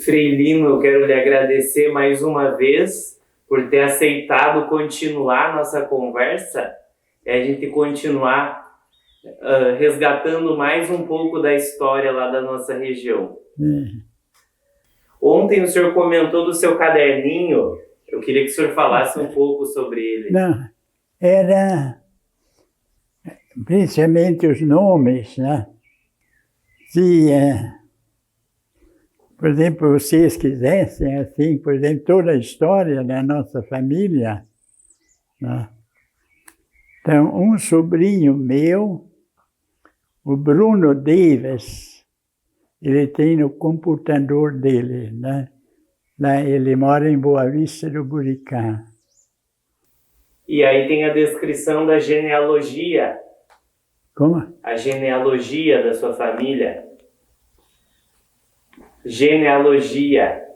Frei Lino, eu quero lhe agradecer mais uma vez por ter aceitado continuar nossa conversa e a gente continuar resgatando mais um pouco da história lá da nossa região. Ontem o senhor comentou do seu caderninho, eu queria que o senhor falasse um pouco sobre ele. Não, era principalmente os nomes, né? Se, por exemplo, vocês quisessem, assim, por exemplo, toda a história da nossa família, né? Então, um sobrinho meu, o Bruno Davis, ele tem no computador dele, né? Lá ele mora em Boa Vista do Buricá. E aí tem a descrição da genealogia. Como? A genealogia da sua família. Genealogia.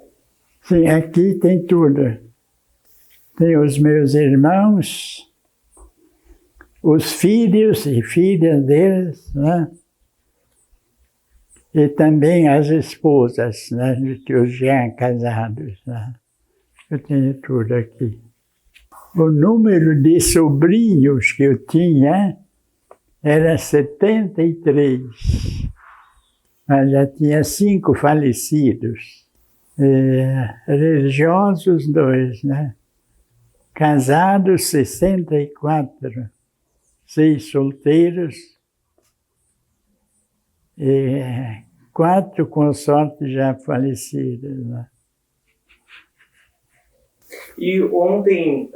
Sim, aqui tem tudo. Tem os meus irmãos, os filhos e filhas deles, né? E também as esposas, né? Os já casados, né? Eu tenho tudo aqui. O número de sobrinhos que eu tinha era 73. Mas já tinha 5 falecidos. Religiosos, 2, né? Casados, 64. 6 solteiros. 4 consortes já falecidos, né? E ontem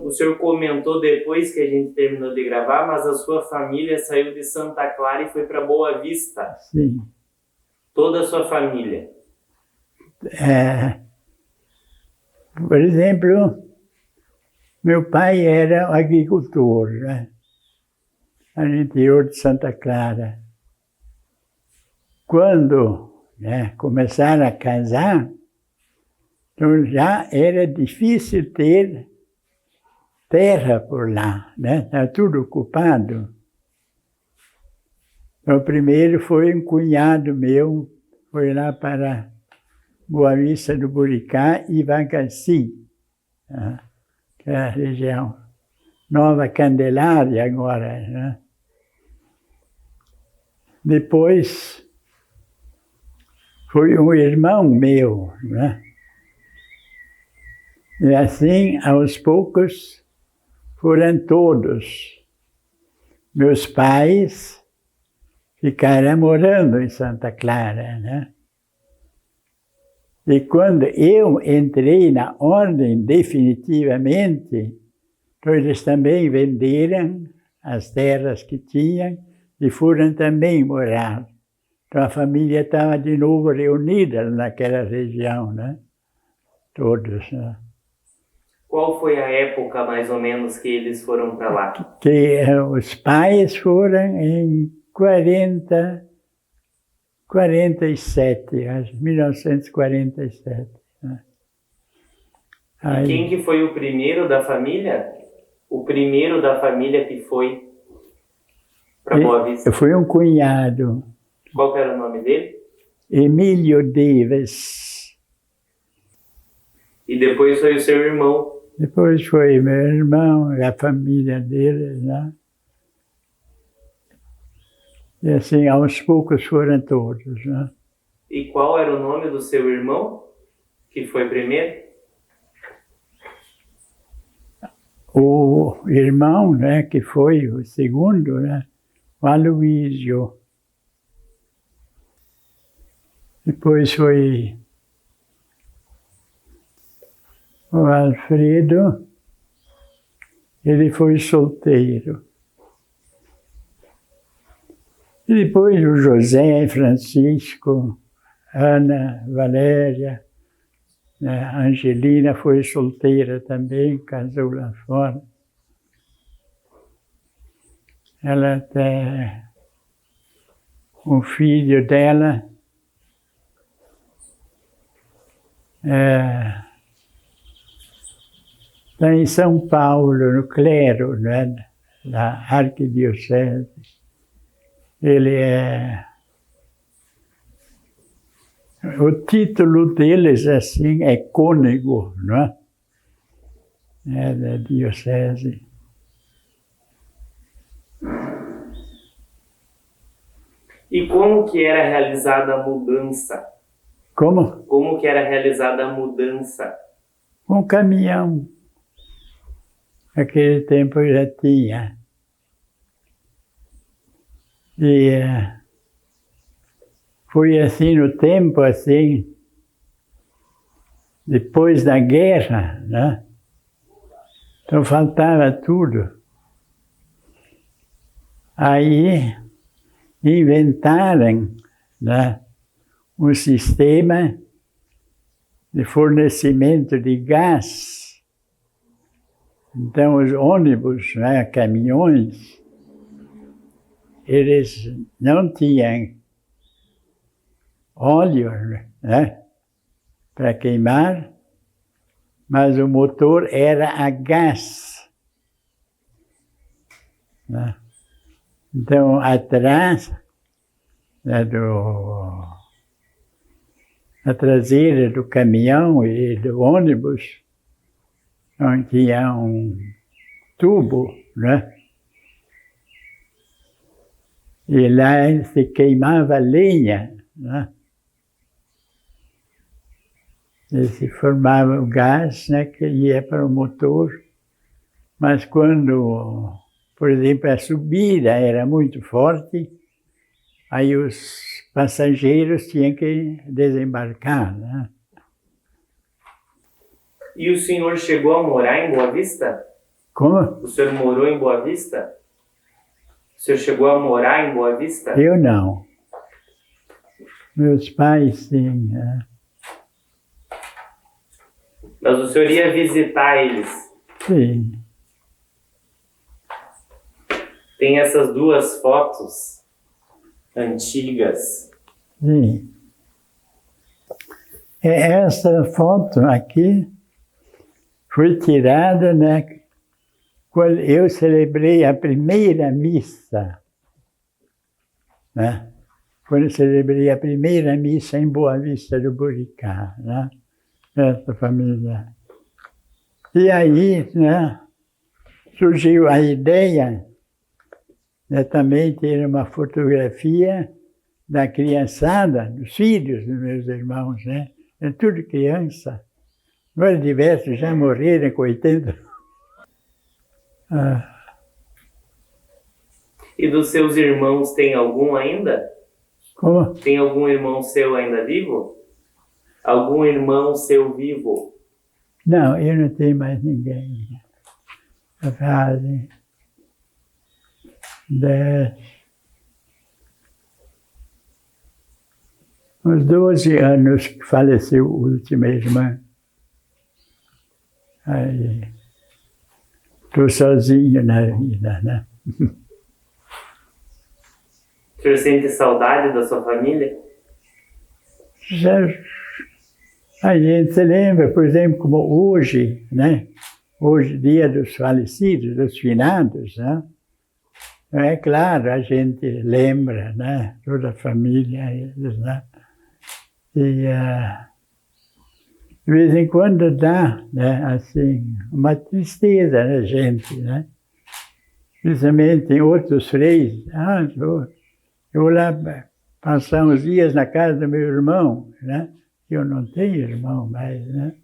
o senhor comentou depois que a gente terminou de gravar, mas a sua família saiu de Santa Clara e foi para Boa Vista. Sim. Toda a sua família. Por exemplo, meu pai era agricultor, né? No interior de Santa Clara. Quando, né, começaram a casar, então já era difícil ter terra por lá, né? Estava tudo ocupado. Então, o primeiro foi um cunhado meu, foi lá para Boa Vista do Buricá e Vacaci, né? Que é a região Nova Candelária agora, né? Depois foi um irmão meu, né? E assim, aos poucos, foram todos. Meus pais ficaram morando em Santa Clara, né? E quando eu entrei na ordem definitivamente, então eles também venderam as terras que tinham e foram também morar. Então a família estava de novo reunida naquela região, né? Todos, né? Qual foi a época, mais ou menos, que eles foram para lá? Que os pais foram em 47, acho, 1947. Né? E quem que foi o primeiro da família? O primeiro da família que foi para Boa Vista? Foi um cunhado. Qual que era o nome dele? Emílio Davis. E depois foi o seu irmão? Depois foi meu irmão, a família dele, né? E assim, aos poucos foram todos, né? E qual era o nome do seu irmão, que foi primeiro? O irmão, né, que foi o segundo, né? O Aloísio. Depois foi o Alfredo, ele foi solteiro. E depois o José, Francisco, Ana, Valéria, né? A Angelina foi solteira também, casou lá fora. Ela tem um filho dela, está em São Paulo, no clero, né, da arquidiocese. Ele o título deles, assim, é cônego, não é? É da diocese. E como que era realizada a mudança? Como? Como que era realizada a mudança? Um caminhão. Naquele tempo já tinha. E foi assim no tempo, assim, depois da guerra, né? Então faltava tudo. Aí inventaram, né, um sistema de fornecimento de gás. Então os ônibus, né, caminhões, eles não tinham óleo, né, para queimar, mas o motor era a gás, né? Então, atrás, né, na traseira do caminhão e do ônibus, onde tinha um tubo, né? E lá se queimava lenha, né? E se formava o gás, né, que ia para o motor. Mas quando, por exemplo, a subida era muito forte, aí os passageiros tinham que desembarcar, né? E o senhor chegou a morar em Boa Vista? Como? O senhor morou em Boa Vista? O senhor chegou a morar em Boa Vista? Eu não. Meus pais, sim. Mas o senhor ia visitar eles? Sim. Tem essas duas fotos antigas. Sim. Essa foto aqui foi tirada, né, quando eu celebrei a primeira missa, né? Quando eu celebrei a primeira missa em Boa Vista do Buricá, né? Essa família. E aí, né, surgiu a ideia de também ter uma fotografia da criançada, dos filhos dos meus irmãos, né? É tudo criança. Agora diversos já morreram com 80. E dos seus irmãos tem algum ainda? Como? Tem algum irmão seu ainda vivo? Algum irmão seu vivo? Não, eu não tenho mais ninguém. Fazem 10, uns 12 anos que faleceu a última irmã. Aí, estou sozinho na vida, né? O senhor sente saudade da sua família? Já, a gente se lembra, por exemplo, como hoje, né? Hoje, dia dos falecidos, dos finados, né? É claro, a gente lembra, né? Toda a família, eles, né? E de vez em quando dá, né? Assim, uma tristeza na gente, né? Principalmente em outros freis. Eu vou lá passar uns dias na casa do meu irmão, né? Eu não tenho irmão mais, né?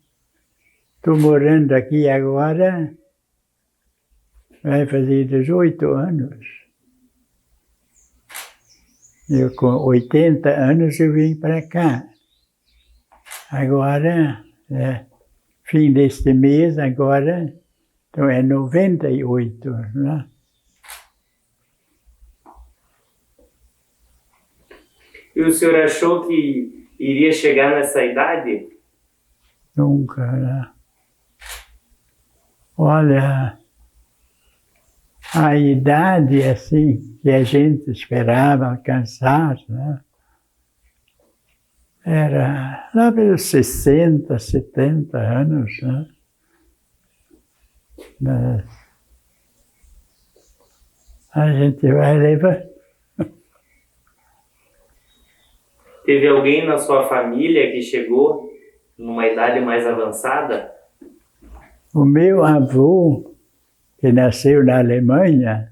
Estou morando aqui agora, vai fazer 18 anos. Eu, com 80 anos, eu vim para cá. Agora, fim deste mês, agora, então é 98, né? E o senhor achou que iria chegar nessa idade? Nunca, né? Olha, a idade assim que a gente esperava alcançar, né? Era lá pelos 60, 70 anos, né? Mas a gente vai levar. Teve alguém na sua família que chegou numa idade mais avançada? O meu avô, que nasceu na Alemanha,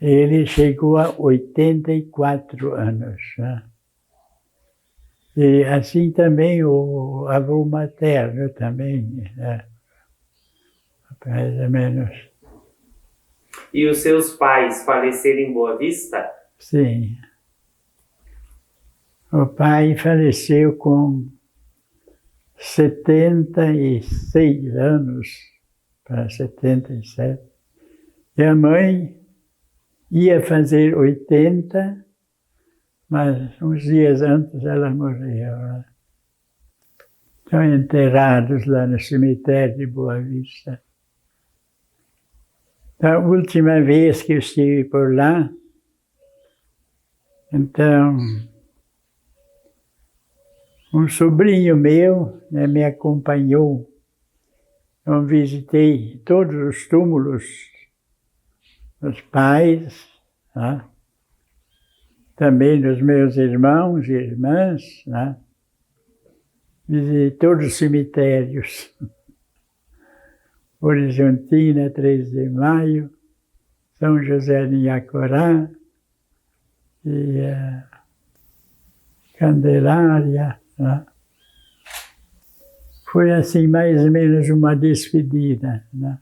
ele chegou a 84 anos, né? E assim também o avô materno também, né? Mais ou menos. E os seus pais faleceram em Boa Vista? Sim. O pai faleceu com 76 anos, para 77. E a mãe ia fazer 80, mas uns dias antes ela morreu, né? Estão enterrados lá no cemitério de Boa Vista. A última vez que eu estive por lá, então, um sobrinho meu, né, me acompanhou. Eu visitei todos os túmulos dos pais, né? Também dos meus irmãos e irmãs, né? Visitei todos os cemitérios. Horizontina, 3 de Maio, São José de Iacorá e Candelária, né? Foi assim mais ou menos uma despedida, né?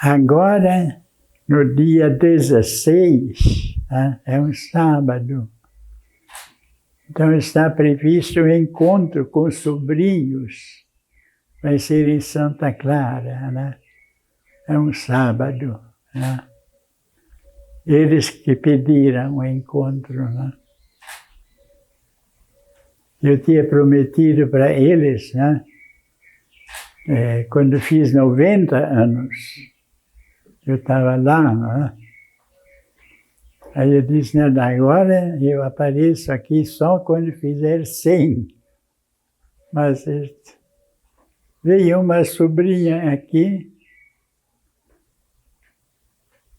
Agora, no dia 16, né, é um sábado, então está previsto um encontro com sobrinhos, vai ser em Santa Clara, né? É um sábado, né? Eles que pediram o encontro, né? Eu tinha prometido para eles, né? Quando fiz 90 anos, eu estava lá, né? Aí eu disse, não, agora eu apareço aqui só quando fizer 100. Mas veio uma sobrinha aqui,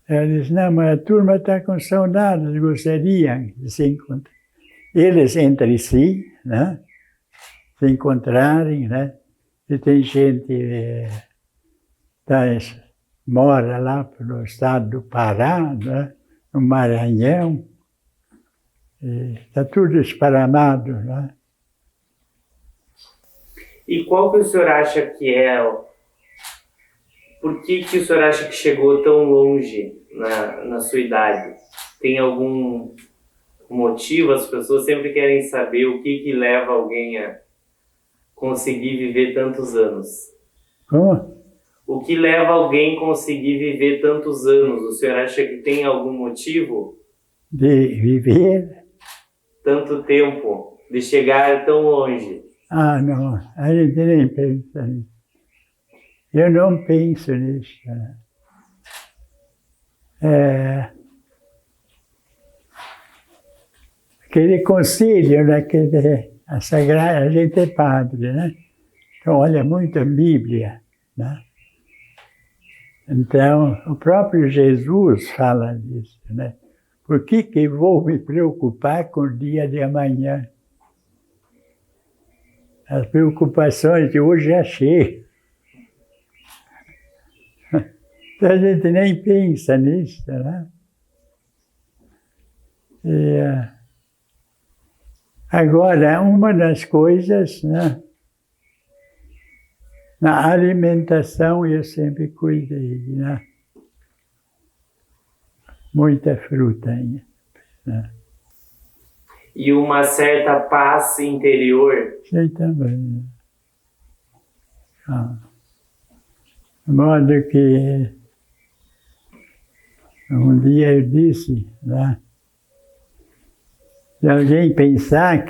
ela disse, não, mas a turma está com saudades, gostaria de se encontrar. Eles entre si, né? Se encontrarem, né? E tem gente que mora lá no estado do Pará, né? No Maranhão, está tudo esparramado, né? E qual que o senhor acha que é? Por que o senhor acha que chegou tão longe na sua idade? Tem algum motivo? As pessoas sempre querem saber o que leva alguém a conseguir viver tantos anos. Como? O que leva alguém a conseguir viver tantos anos? O senhor acha que tem algum motivo? De viver? Tanto tempo, de chegar tão longe. Ah, não, a gente nem pensa nisso. Eu não penso nisso. Aquele conselho, né, a Sagrada, a gente é padre, né? Então olha muito a Bíblia, né? Então, o próprio Jesus fala disso, né? Por que vou me preocupar com o dia de amanhã? As preocupações de hoje já chegam. Então a gente nem pensa nisso, né? Agora, uma das coisas, né? Na alimentação eu sempre cuidei, né? Muita fruta, né? E uma certa paz interior. Sei também, né? De modo que um dia eu disse, né? Se alguém pensar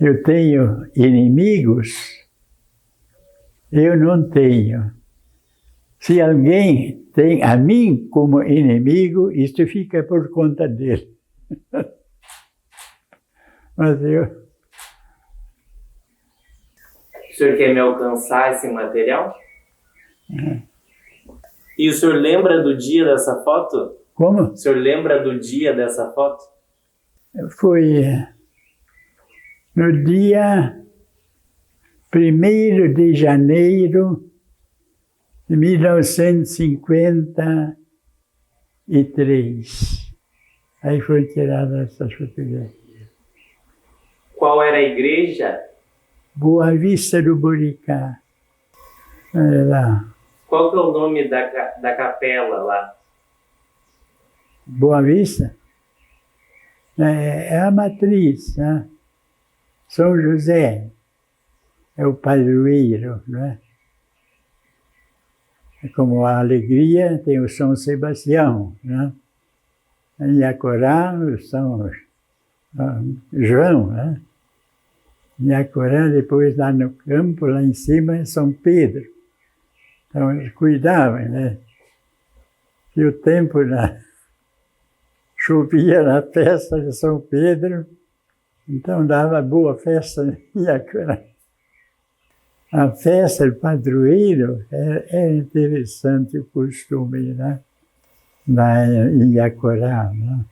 eu tenho inimigos, eu não tenho. Se alguém tem a mim como inimigo, isso fica por conta dele. Mas eu... O senhor quer me alcançar esse material? E o senhor lembra do dia dessa foto? Como? O senhor lembra do dia dessa foto? Foi no dia 1º de janeiro de 1953. Aí foi tirada essas fotografias. Qual era a igreja? Boa Vista do Buricá. Olha lá. Qual que é o nome da capela lá? Boa Vista? É a matriz, né? São José é o padroeiro, não é? É como a Alegria tem o São Sebastião, né? Em Iacorá, o São João, né? Em Iacorá, depois lá no campo, lá em cima, é São Pedro. Então eles cuidavam, né? E o tempo chovia na festa de São Pedro, então dava boa festa em Iacorá. A festa do padroeiro é interessante o costume, né? Lá em Iacorá, né?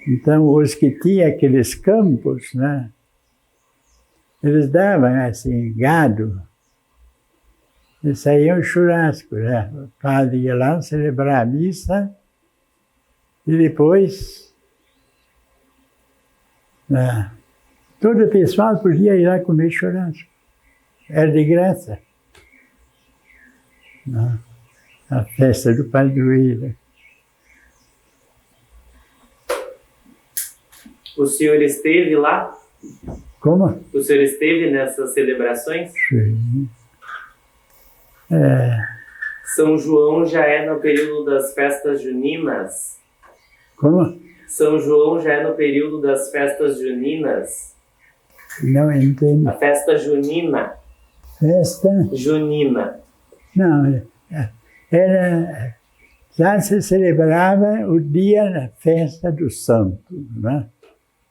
Então, os que tinham aqueles campos, né? Eles davam, assim, gado, e saía um churrasco, né? O padre ia lá celebrar a missa, e depois, né? Todo o pessoal podia ir lá comer churrasco. Era de graça. Né? A festa do padroeiro. O senhor esteve lá? Como? O senhor esteve nessas celebrações? Sim. São João já é no período das festas juninas? Como? São João já é no período das festas juninas? Não entendo. A festa junina? Festa? Junina. Não, era... Já se celebrava o dia da festa do santo, né?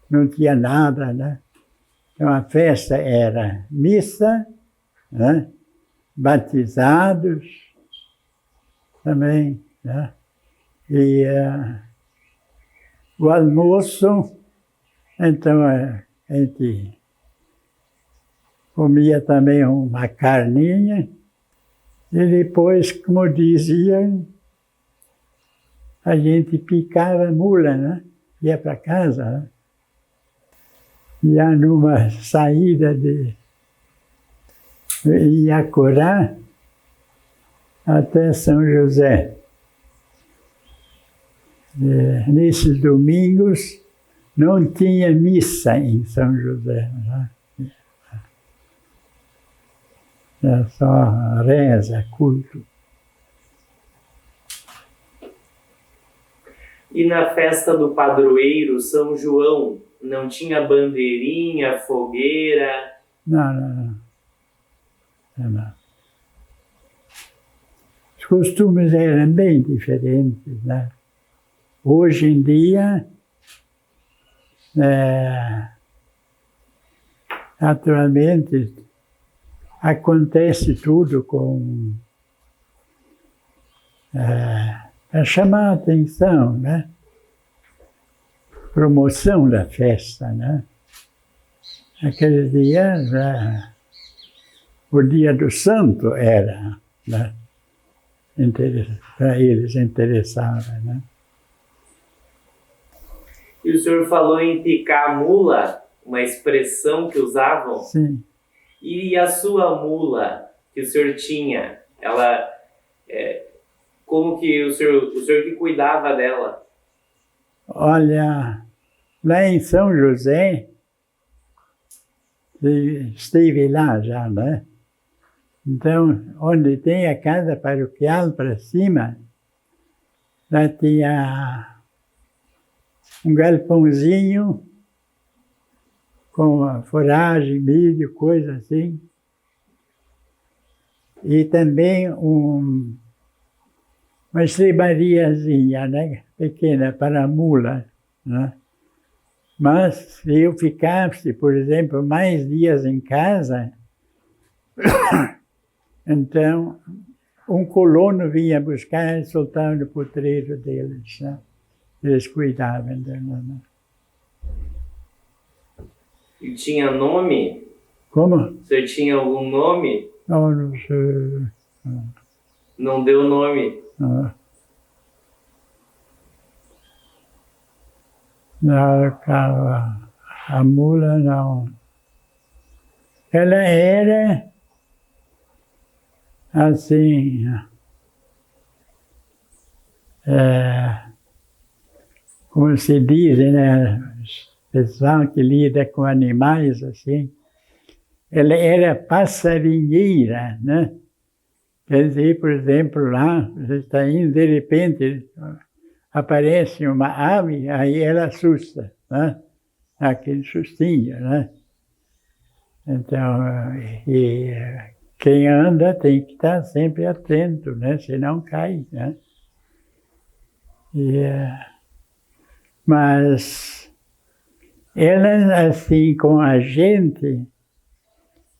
Não tinha nada, né? Então a festa era missa, né? Batizados também, né? E o almoço, então a gente comia também uma carninha e depois, como diziam, a gente picava mula, né? Ia para casa, né? Ia numa saída de Iacorá até São José. Nesses domingos não tinha missa em São José, né? Era só reza, culto. E na festa do padroeiro, São João, não tinha bandeirinha, fogueira? Não. Os costumes eram bem diferentes, né? Hoje em dia, naturalmente, acontece tudo com para chamar a atenção, né? Promoção da festa, né? Aquele dia, o dia do santo era, né? Para eles interessava, né? E o senhor falou em picar a mula, uma expressão que usavam? Sim. E a sua mula que o senhor tinha, ela, como que o senhor que cuidava dela? Olha, lá em São José, esteve lá já, né? Então, onde tem a casa paroquial para cima, lá tinha um galpãozinho com a foragem, milho, coisa assim. E também uma estrebariazinha, né? Pequena, para a mula. Né? Mas se eu ficasse, por exemplo, mais dias em casa, então um colono vinha buscar e soltava no potreiro deles. Né? Eles cuidavam dela. Né? E tinha nome? Como? O senhor tinha algum nome? Não sei. Não deu nome? Não, a mula não. Ela era assim, como se diz, né? Pessoal que lida com animais assim, ela era passarinheira, né? Quer dizer, por exemplo, lá, você está indo, de repente aparece uma ave, aí ela assusta, né? Aquele sustinho, né? Então, e quem anda tem que estar sempre atento, né? Senão cai, né? Mas ela, assim, com a gente,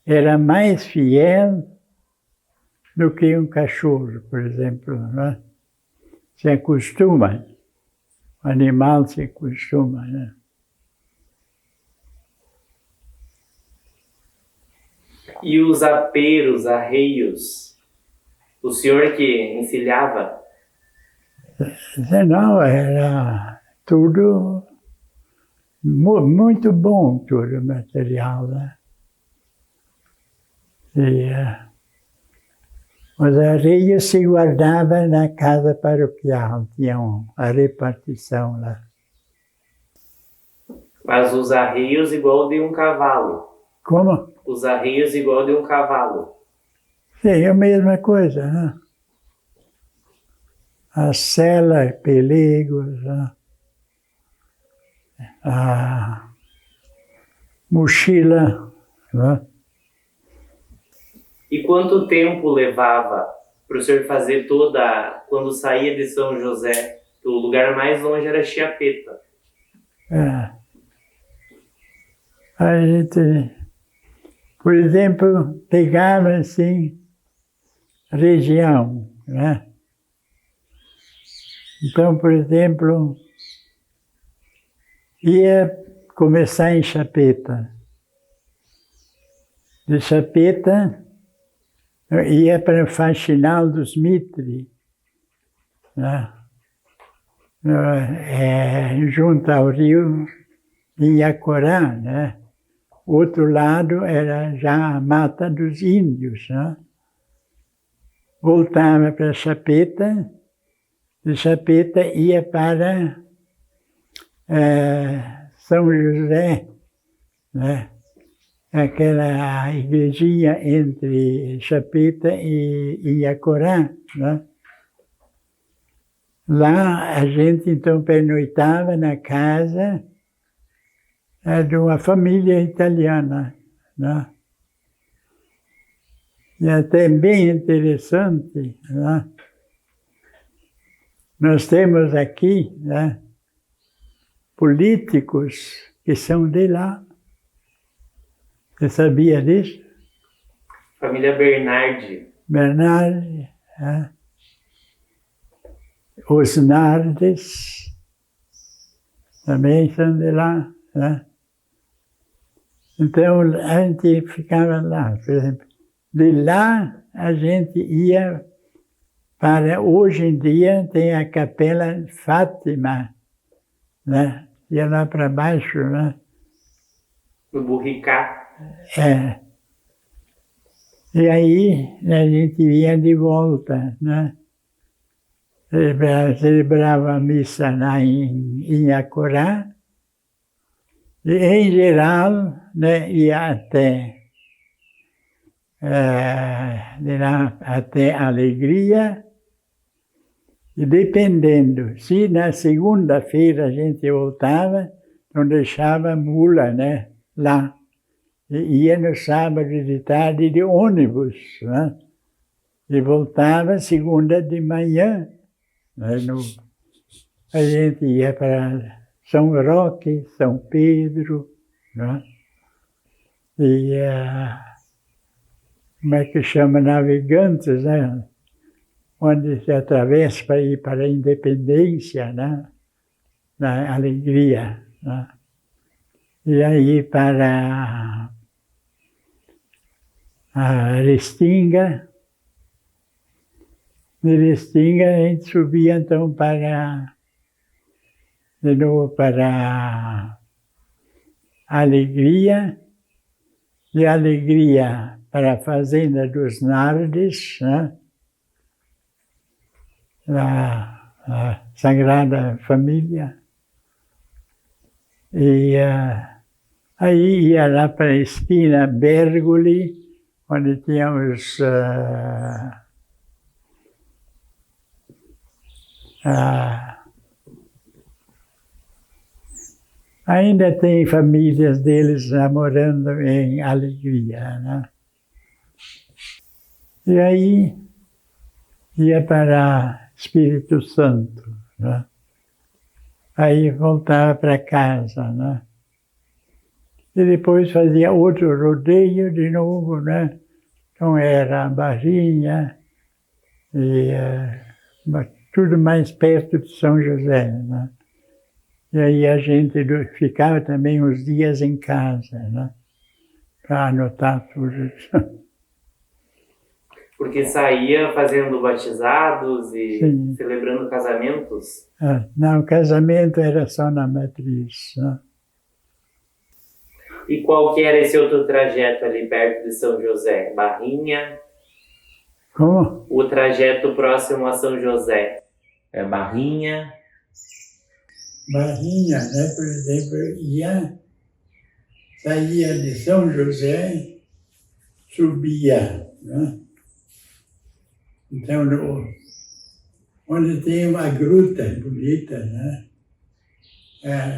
era mais fiel do que um cachorro, por exemplo, né? Se acostuma, o animal se acostuma, né? E os aperos, arreios, o senhor que encilhava? Não, era tudo muito bom, tudo o material, né? E os arreios se guardavam na casa paroquial, tinham a repartição lá. Mas os arreios igual de um cavalo. Como? Os arreios igual de um cavalo. Sim, a mesma coisa, né? A sela, pelegos, né? A mochila, né? E quanto tempo levava para o senhor fazer quando saía de São José? O lugar mais longe era Chiapeta. A gente, por exemplo, pegava assim, região, né? Então, por exemplo, ia começar em Chapeta. De Chapeta, ia para o Faxinal dos Mitre, né? Junto ao rio Inhacorá, né? O outro lado era já a Mata dos Índios, né? Voltava para Chapeta, de Chapeta ia para São José, né? Aquela igrejinha entre Chapeta e Inhacorá, né? Lá a gente então pernoitava na casa de uma família italiana, né? E até bem interessante, né? Nós temos aqui, né, políticos que são de lá. Você sabia disso? Família Bernardi. Bernardi, né? Os Nardes também são de lá, né? Então a gente ficava lá, por exemplo. De lá a gente ia para, hoje em dia tem a Capela Fátima, né? Ia lá para baixo, né? No Burricá. E aí a gente ia de volta, né? Celebrava a missa lá em Inhacorá, e em geral, né, ia de lá até Alegria, e dependendo, se na segunda-feira a gente voltava, não deixava mula, né? lá. E ia no sábado de tarde de ônibus, né? E voltava segunda de manhã. Né? A gente ia para São Roque, São Pedro, né? E como é que chama? Navegantes, né? Onde se atravessa para ir para a Independência, né? Na Alegria. Né? E aí para a Restinga. De Restinga a gente subia então de novo para a Alegria, de Alegria para a Fazenda dos Nardes, né? A Sagrada Família. E aí ia lá para a esquina Bergoli, onde tínhamos ainda tem famílias deles morando em Alegria, né? E aí ia para Espírito Santo, né? Aí voltava para casa, né? E depois fazia outro rodeio de novo, né? Então era a Barrinha e tudo mais perto de São José, né? E aí a gente ficava também uns dias em casa, né? Para anotar tudo isso. Porque saía fazendo batizados e Sim. celebrando casamentos? Não, o casamento era só na matriz, né? E qual que era esse outro trajeto ali perto de São José? Barrinha? Como? O trajeto próximo a São José? É Barrinha? Barrinha, né? Por exemplo, saía de São José, subia, né? Então, onde tem uma gruta bonita, né?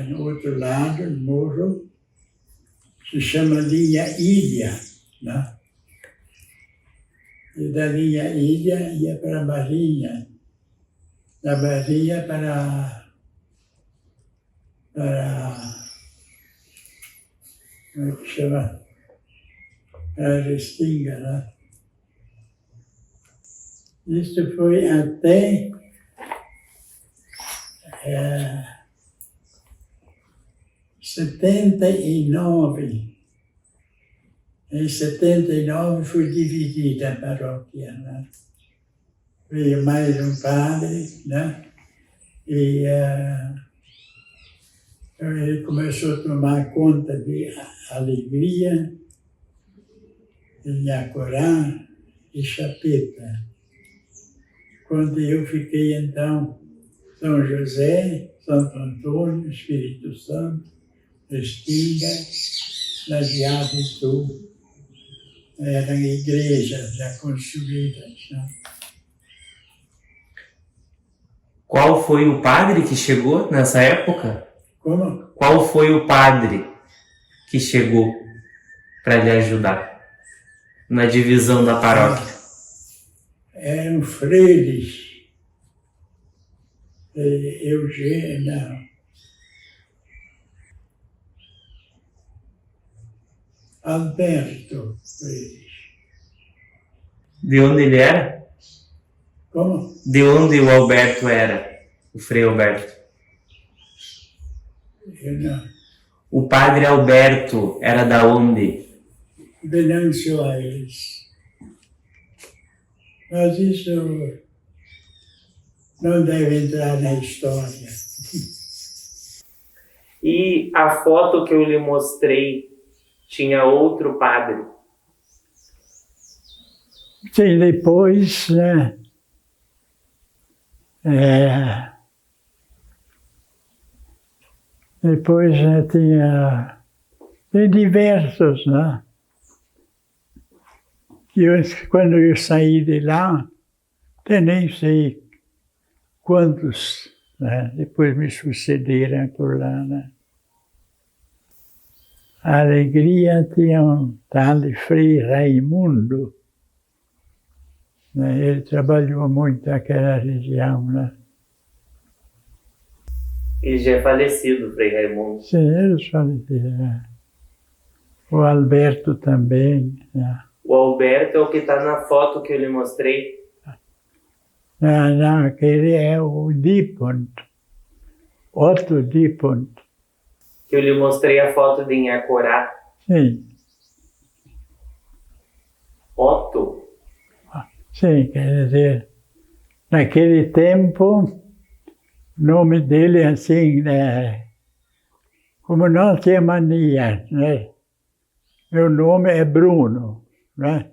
No outro lado, no morro, se chama Linha Ilha, né? E da Linha Ilha ia para a Barrinha, da Barrinha para como é que chama? Para a Restinga, né? Isso foi até 79. Em 79 foi dividida a paróquia, né? Veio mais um padre, né? E ele começou a tomar conta de Alegria, Inhacorá e Chapeta. Quando eu fiquei, então, São José, Santo Antônio, Espírito Santo, Restinga, Lajeado e Sul, eram igrejas já construídas. Né? Qual foi o padre que chegou nessa época? Como? Qual foi o padre que chegou para lhe ajudar na divisão da paróquia? Eram freires. Eugênio, não. Alberto Freires. De onde ele era? Como? De onde o Alberto era? O Frei Alberto. Eu não. O padre Alberto era da onde? Venâncio Aires. Mas isso não deve entrar na história. E a foto que eu lhe mostrei tinha outro padre? Sim, depois, né? Depois tem diversos, né? E quando eu saí de lá, até nem sei quantos, né? Depois me sucederam por lá, né? A Alegria tinha um tal de Frei Raimundo, né? Ele trabalhou muito naquela região, né? Ele já é falecido, Frei Raimundo. Sim, eles faleciam, né? O Alberto também, né? O Alberto é o que está na foto que eu lhe mostrei. Não, aquele é o Dipont, Otto Dipont. Que eu lhe mostrei a foto de Inhacorá. Sim, Otto? sim, quer dizer, naquele tempo, o nome dele é assim, né? Como nós temos mania, né? Meu nome é Bruno, né?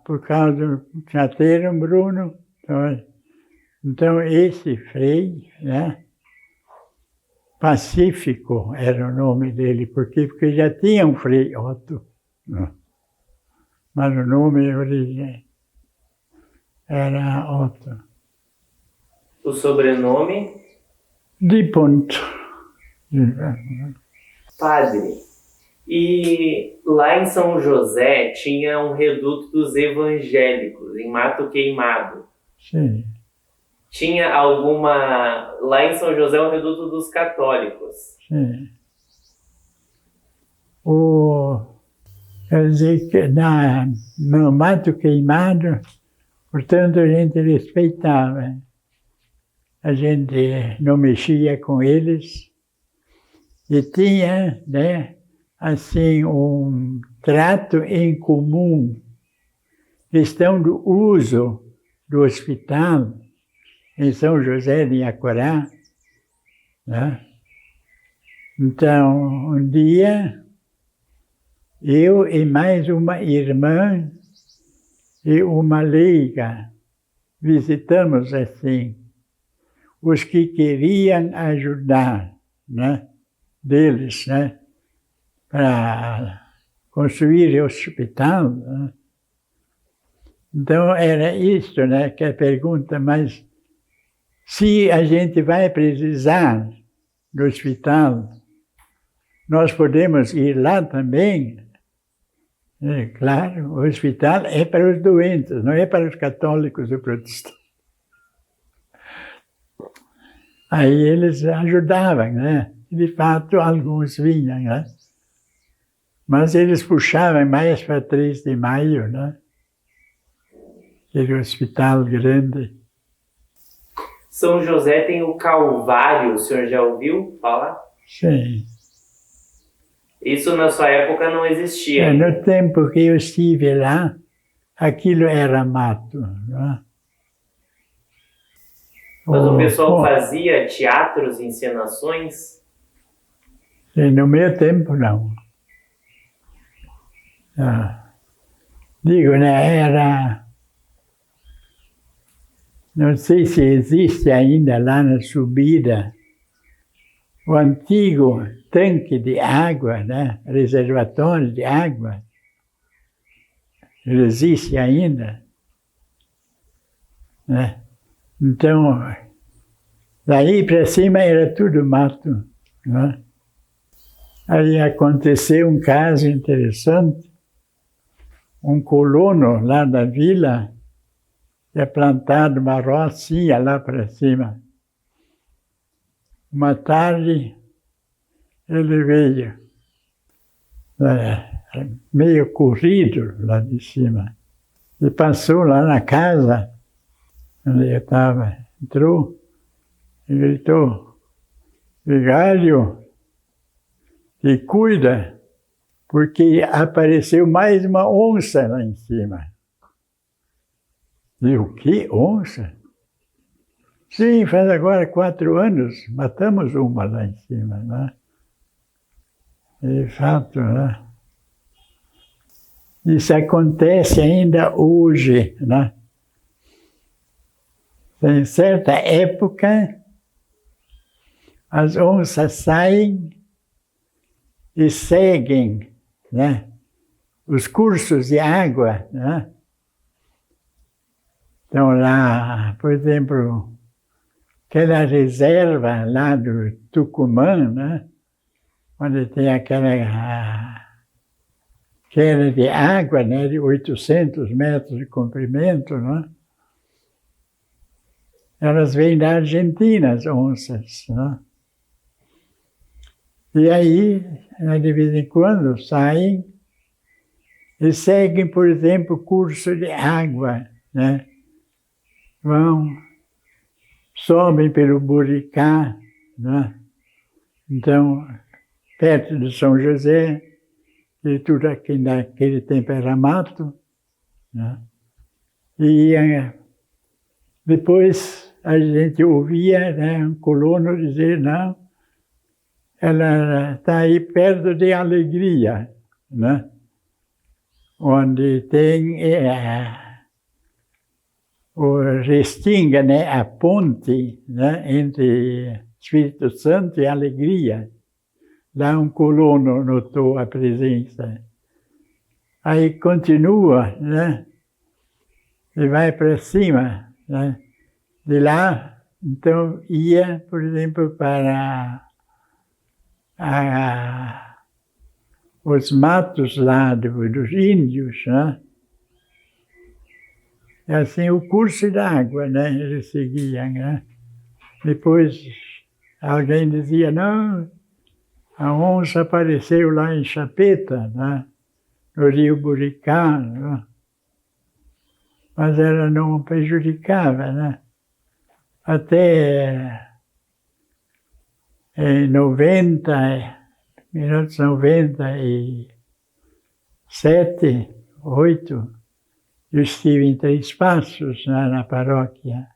Por causa do chateiro Bruno. Então esse Frei, né? Pacífico era o nome dele, porque já tinha um Frei Otto, né? Mas o nome de origem era Otto. O sobrenome? Dipont. Padre. E lá em São José tinha um reduto dos evangélicos, em Mato Queimado. Sim. Tinha alguma... Lá em São José é um reduto dos católicos. Sim. Quer dizer, que no Mato Queimado, portanto, a gente respeitava. A gente não mexia com eles. E tinha, né, assim, um trato em comum, questão do uso do hospital em São José de Inhacorá, né? Então, um dia, eu e mais uma irmã e uma leiga visitamos, assim, os que queriam ajudar, né, deles, né, para construir o hospital, né? Então, era isso, né, que é a pergunta, mas se a gente vai precisar do hospital, nós podemos ir lá também. É, claro, o hospital é para os doentes, não é para os católicos ou protestantes. Aí eles ajudavam, né? De fato, alguns vinham, né? Mas eles puxavam mais para 3 de Maio, né? Aquele hospital grande. São José tem o Calvário, o senhor já ouviu falar? Sim. Isso na sua época não existia. No tempo que eu estive lá, aquilo era mato, né? Mas o pessoal fazia teatros, encenações? No meu tempo, não. Digo, né, era... Não sei se existe ainda lá na subida o antigo tanque de água, né? Reservatório de água. Ele existe ainda, né? Então, daí para cima era tudo mato, né? Aí aconteceu um caso interessante. Um colono lá da vila tinha plantado uma rocinha lá para cima. Uma tarde, ele veio, meio corrido lá de cima, e passou lá na casa onde eu estava. Entrou e gritou: "Vigário, te cuida, porque apareceu mais uma onça lá em cima." E o que onça? Sim, faz agora 4 anos, matamos uma lá em cima, né? De fato, né? Isso acontece ainda hoje, né? Em certa época, as onças saem e seguem, né, os cursos de água, né? Então lá, por exemplo, aquela reserva lá do Tucumã, né? onde tem aquela queda de água, né, de 800 metros de comprimento, né? Elas vêm da Argentina, as onças, né? E aí, de vez em quando, saem e seguem, por exemplo, curso de água, né? Vão, sobem pelo Buricá, né? Então, perto de São José, e tudo aqui naquele tempo era mato, né? E depois a gente ouvia, né, um colono dizer, não, ela está aí perto de Alegria, né? Onde tem o Restinga, né, a ponte, né, entre Espírito Santo e Alegria. Lá um colono notou a presença. Aí continua, né? E vai para cima, né? De lá, então, ia, por exemplo, para os matos lá dos índios, né? E assim, o curso da água, né? Eles seguiam, né? Depois, alguém dizia, não, a onça apareceu lá em Chapeta, né? No Rio Buricá, né? Mas ela não prejudicava, né? Até em 1997, 8, eu estive em Três Passos, na paróquia.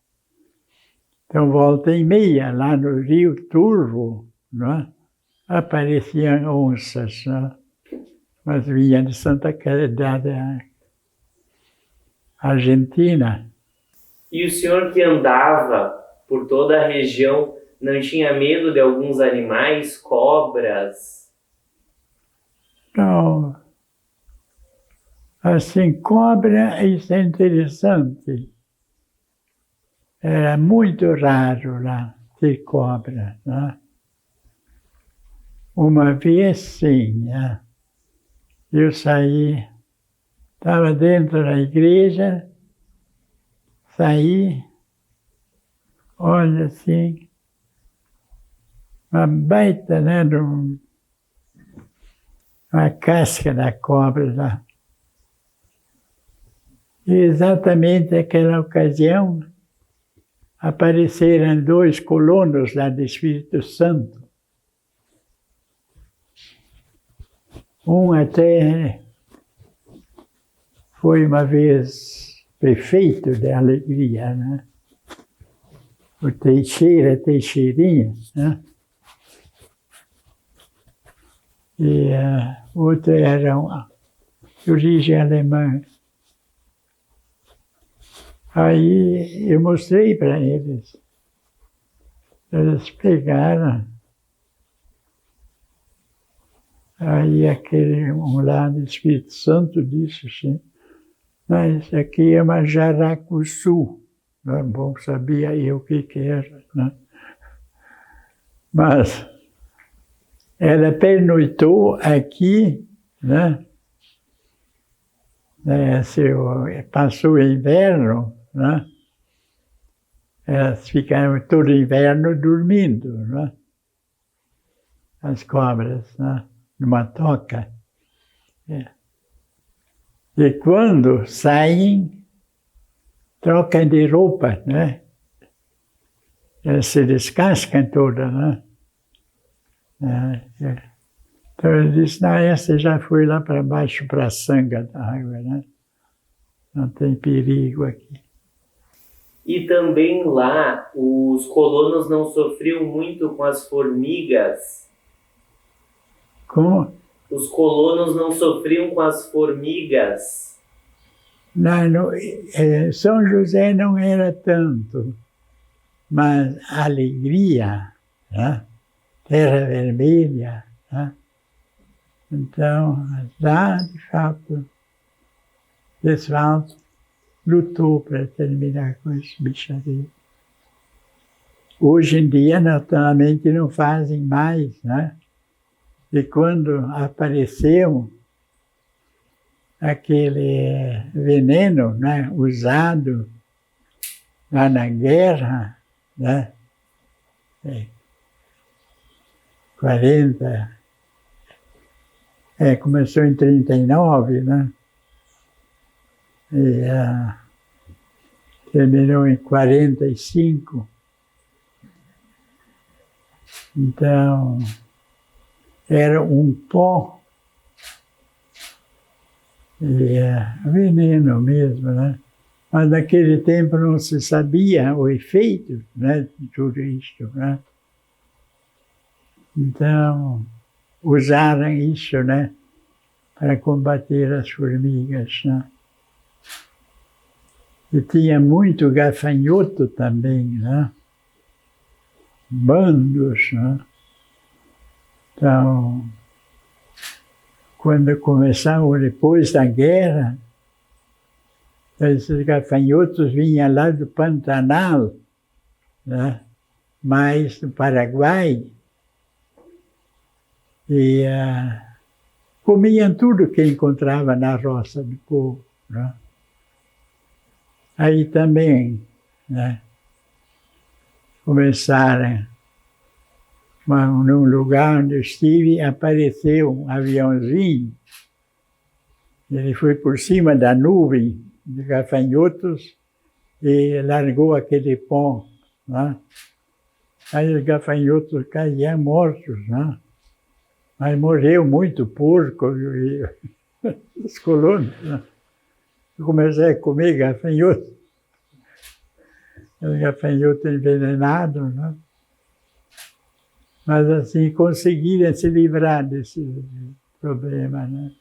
Então, volta e meia, lá no Rio Turvo, né? Apareciam onças, né? Mas vinha de Santa Caridade, Argentina. E o senhor que andava por toda a região, não tinha medo de alguns animais, cobras? Não. Assim, cobra, isso é interessante. Era muito raro lá ter cobra, né? Uma vez, sim, né? Eu saí, estava dentro da igreja, saí, olha assim, uma baita, né, uma casca da cobra lá. E exatamente naquela ocasião, apareceram 2 colonos lá do Espírito Santo. Um até foi uma vez prefeito de Alegria, né? O Teixeirinha, né? E outro era de origem alemã. Aí eu mostrei para eles. Eles pegaram. Aí um lá do Espírito Santo disse assim, mas isso aqui é uma jaracuçu. Bom, sabia eu o que era, né? Mas ela pernoitou aqui, né? Passou o inverno, né? Elas ficaram todo inverno dormindo, né? As cobras, né? Numa toca. E quando saem, trocam de roupa, né? Elas se descascam todas, né? Então ele disse, não, essa já foi lá para baixo, para a sanga da água, né? Não tem perigo aqui. E também lá, os colonos não sofriam muito com as formigas? Como? Os colonos não sofriam com as formigas? Não, São José não era tanto, mas Alegria, né? Terra Vermelha, né? Então, lá, de fato, o pessoal lutou para terminar com esse bicharia. Hoje em dia, naturalmente, não fazem mais, né? E quando apareceu aquele veneno, né, usado lá na guerra, né, 40, começou em 39, né, e terminou em 45. Então, era um pó, e veneno mesmo, né? Mas naquele tempo não se sabia o efeito, né, de tudo isso, né? Então, usaram isso, né, para combater as formigas, né? E tinha muito gafanhoto também, né? Bandos, né? Então, quando começaram depois da guerra, esses gafanhotos vinham lá do Pantanal, né? Mais do Paraguai, e comiam tudo que encontrava na roça do povo, né? Aí também, né, começaram, num lugar onde eu estive, apareceu um aviãozinho, ele foi por cima da nuvem de gafanhotos e largou aquele pó, né? Aí os gafanhotos caíam mortos, né? Mas morreu muito porco e os colonos, né? Eu comecei a comer gafanhoto, gafanhoto envenenado, né? Mas assim conseguiram se livrar desse problema, né?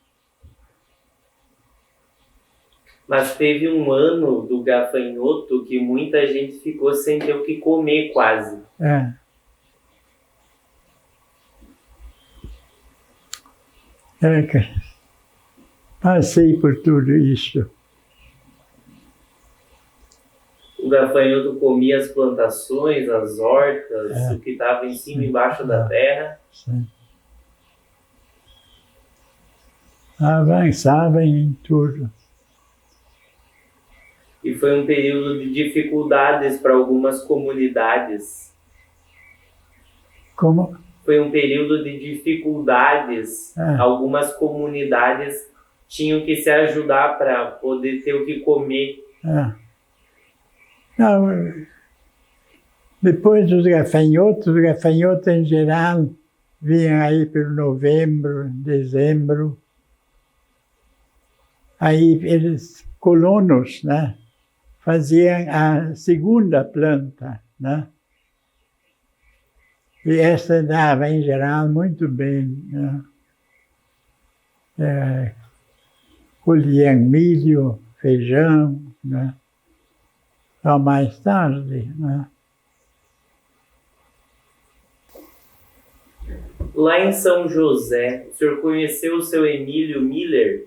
Mas teve um ano do gafanhoto que muita gente ficou sem ter o que comer quase. Passei por tudo isso. O gafanhoto comia as plantações, as hortas, o que estava em cima e embaixo da terra. Sim. Avançava em tudo. E foi um período de dificuldades para algumas comunidades. Como? Foi um período de dificuldades. Algumas comunidades tinham que se ajudar para poder ter o que comer. Não, depois dos gafanhotos em geral vinham aí por novembro, dezembro. Aí eles, colonos, né, faziam a segunda planta, né? E essa dava, em geral, muito bem, né? Colhiam milho, feijão, né? Só mais tarde, né? Lá em São José, o senhor conheceu o seu Emílio Miller?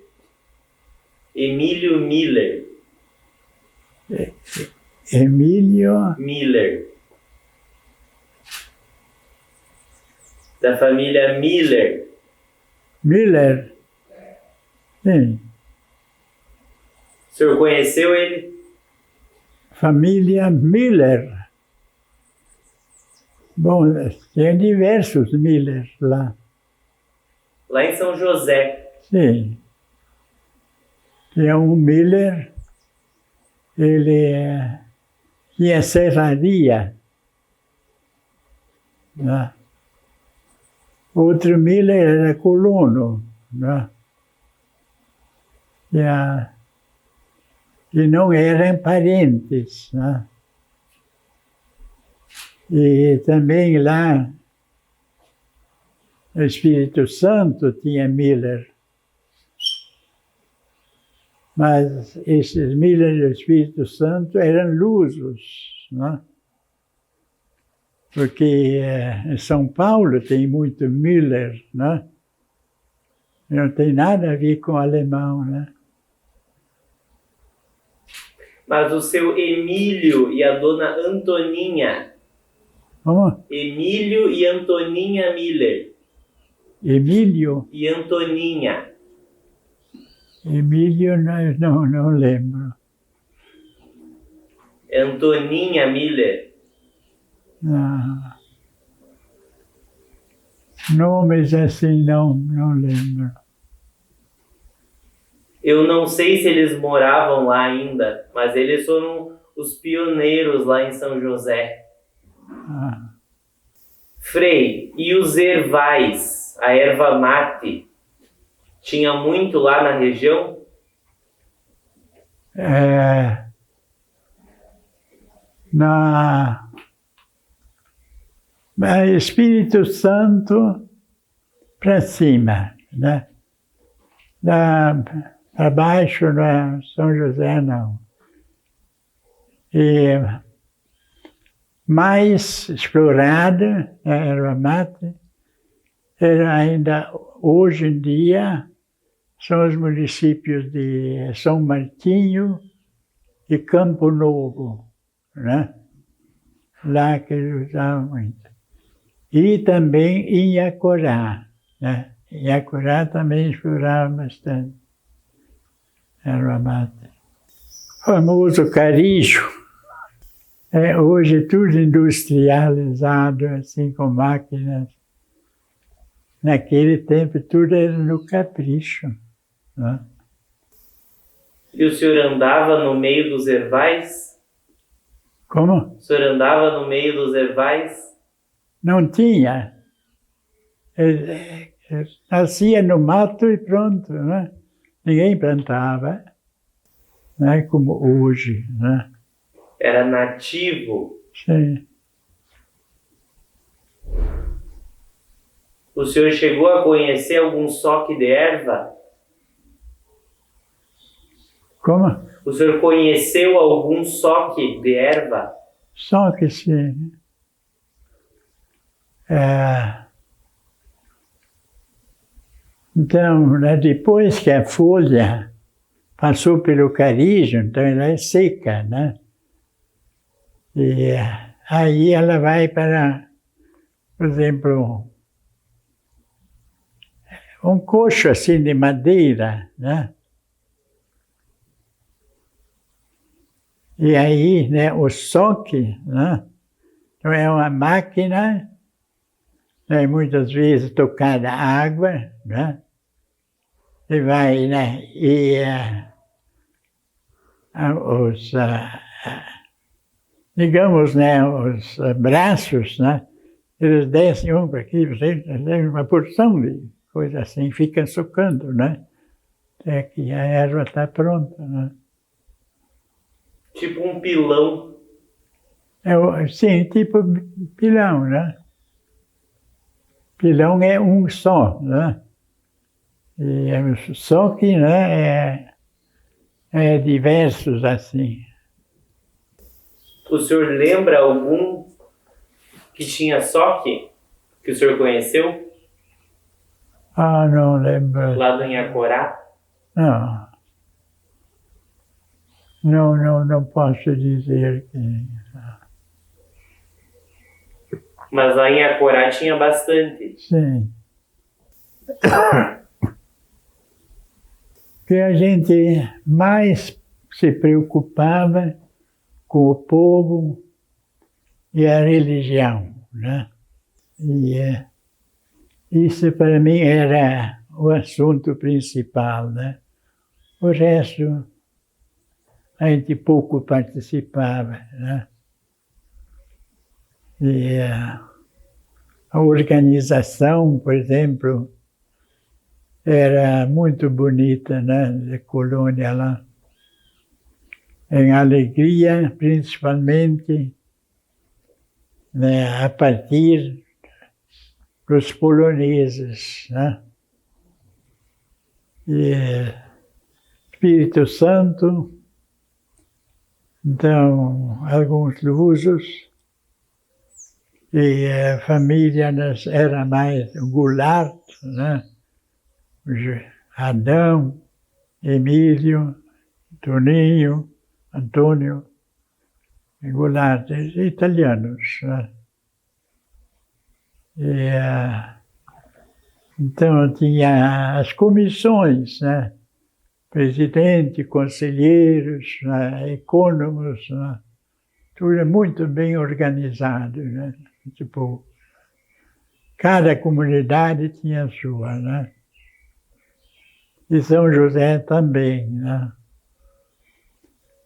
Emílio Miller. Emílio Miller. Da família Miller. Miller? Sim. O senhor conheceu ele? Família Miller. Bom, tem diversos Miller lá. Lá em São José. Sim. Tinha um Miller, ele tinha serraria, né? Outro Miller era colono, né? E não eram parentes, né? E também lá no Espírito Santo tinha Miller. Mas esses Miller do Espírito Santo eram lusos, né? Porque em São Paulo tem muito Miller, né? Não tem nada a ver com alemão, né? Mas o seu Emílio e a dona Antoninha. Como? Emílio e Antoninha Miller. Emílio? e Antoninha. Emílio, não lembro. Antoninha Miller. Não. Nomes assim, não lembro. Eu não sei se eles moravam lá ainda, mas eles foram os pioneiros lá em São José. Ah, Frei, e os ervais, a erva mate, tinha muito lá na região? na Espírito Santo para cima, né? Para baixo, né? São José, não. E mais explorada, a erva mate, era ainda hoje em dia, são os municípios de São Martinho e Campo Novo, né? Lá que eles usavam muito. E também em Iacorá, né? Em Iacorá também explorava bastante erva mate. O famoso carijo, hoje tudo industrializado, assim, com máquinas. Naquele tempo tudo era no capricho, né? E o senhor andava no meio dos ervais? Como? O senhor andava no meio dos ervais? Não tinha. Nascia no mato e pronto, né? Ninguém plantava, não é como hoje, né? Era nativo. Sim. O senhor chegou a conhecer algum soque de erva? Como? O senhor conheceu algum soque de erva? Só que sim. Então, né, depois que a folha passou pelo carijo, então ela é seca, né? E aí ela vai para, por exemplo, um coxo assim de madeira, né? E aí, né, o soque, né? Então é uma máquina, né, muitas vezes tocada água, né? E vai, né? E digamos, né, os braços, né? Eles descem um para aqui, uma porção de coisa assim, ficam socando, né? Até que a erva está pronta, né? Tipo um pilão. Sim, tipo pilão, né? Pilão é um só, né? E só que, né, é diversos assim. O senhor lembra algum que tinha soque que o senhor conheceu? Ah, não lembro. Lá do Inhacorá? Não posso dizer que... Mas lá em Inhacorá tinha bastante. Sim. Que a gente mais se preocupava com o povo e a religião, né? E isso para mim era o assunto principal, né? O resto a gente pouco participava, né? E a organização, por exemplo, era muito bonita, né? Da colônia lá. Em alegria, principalmente, né? A partir dos poloneses, né? E Espírito Santo, então, alguns lusos, e a família era mais Goulart, né? Adão, Emílio, Toninho, Antônio, Goulart, italianos, né? E Então, tinha as comissões, né? Presidente, conselheiros, né? Econômicos, né? Tudo é muito bem organizado, né? Tipo, cada comunidade tinha a sua, né? E São José também, né?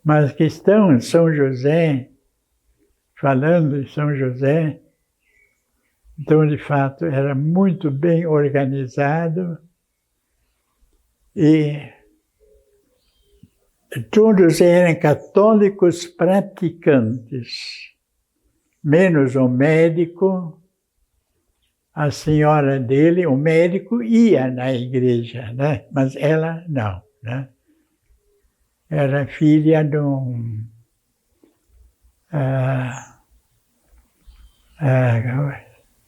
Mas a questão de São José, falando de São José, então, de fato, era muito bem organizado e todos eram católicos praticantes, menos o médico, a senhora dele, o médico ia na igreja, né? Mas ela não, né? Era filha de um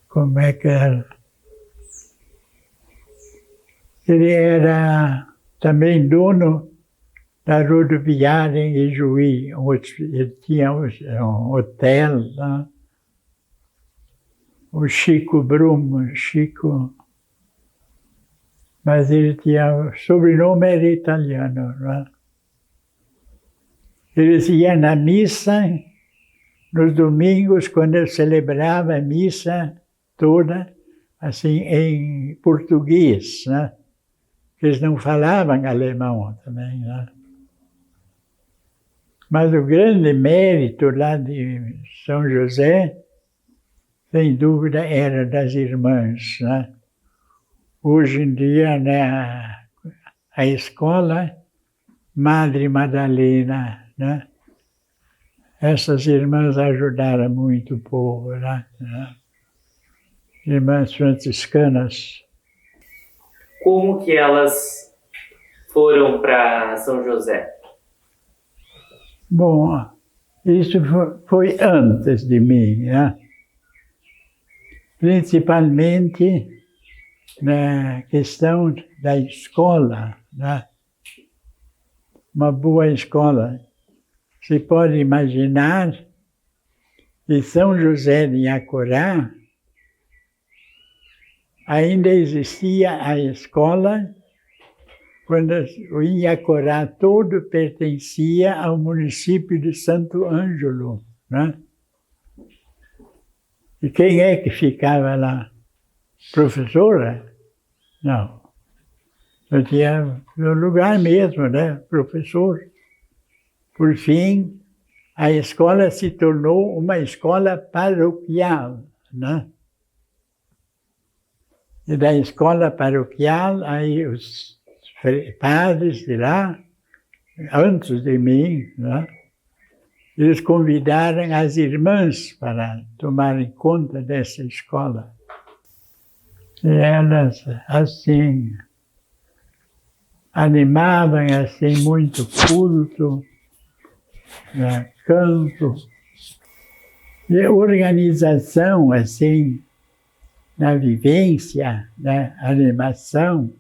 como é que era? Ele era também dono da rodoviária em Ijuí. Ele tinha um hotel lá. O Chico Brumo, mas ele tinha, o sobrenome era italiano, né? Eles iam na missa, nos domingos, quando eu celebrava a missa toda, assim, em português, né? Eles não falavam alemão também, né? Mas o grande mérito lá de São José, sem dúvida, era das irmãs, né? Hoje em dia, né, a escola Madre Madalena, né? Essas irmãs ajudaram muito o povo, né? Irmãs franciscanas. Como que elas foram para São José? Bom, isso foi antes de mim, né? Principalmente na questão da escola, né? Uma boa escola. Se pode imaginar que São José de Yacorá ainda existia a escola quando o Inhacorá todo pertencia ao município de Santo Ângelo, né? E quem é que ficava lá? Professora? Não. Eu tinha no lugar mesmo, né? Professor. Por fim, a escola se tornou uma escola paroquial, né? E da escola paroquial, aí os padres de lá, antes de mim, né? Eles convidaram as irmãs para tomarem conta dessa escola. E elas, assim, animavam, assim, muito culto, né? Canto. E organização, assim, na vivência, né? Animação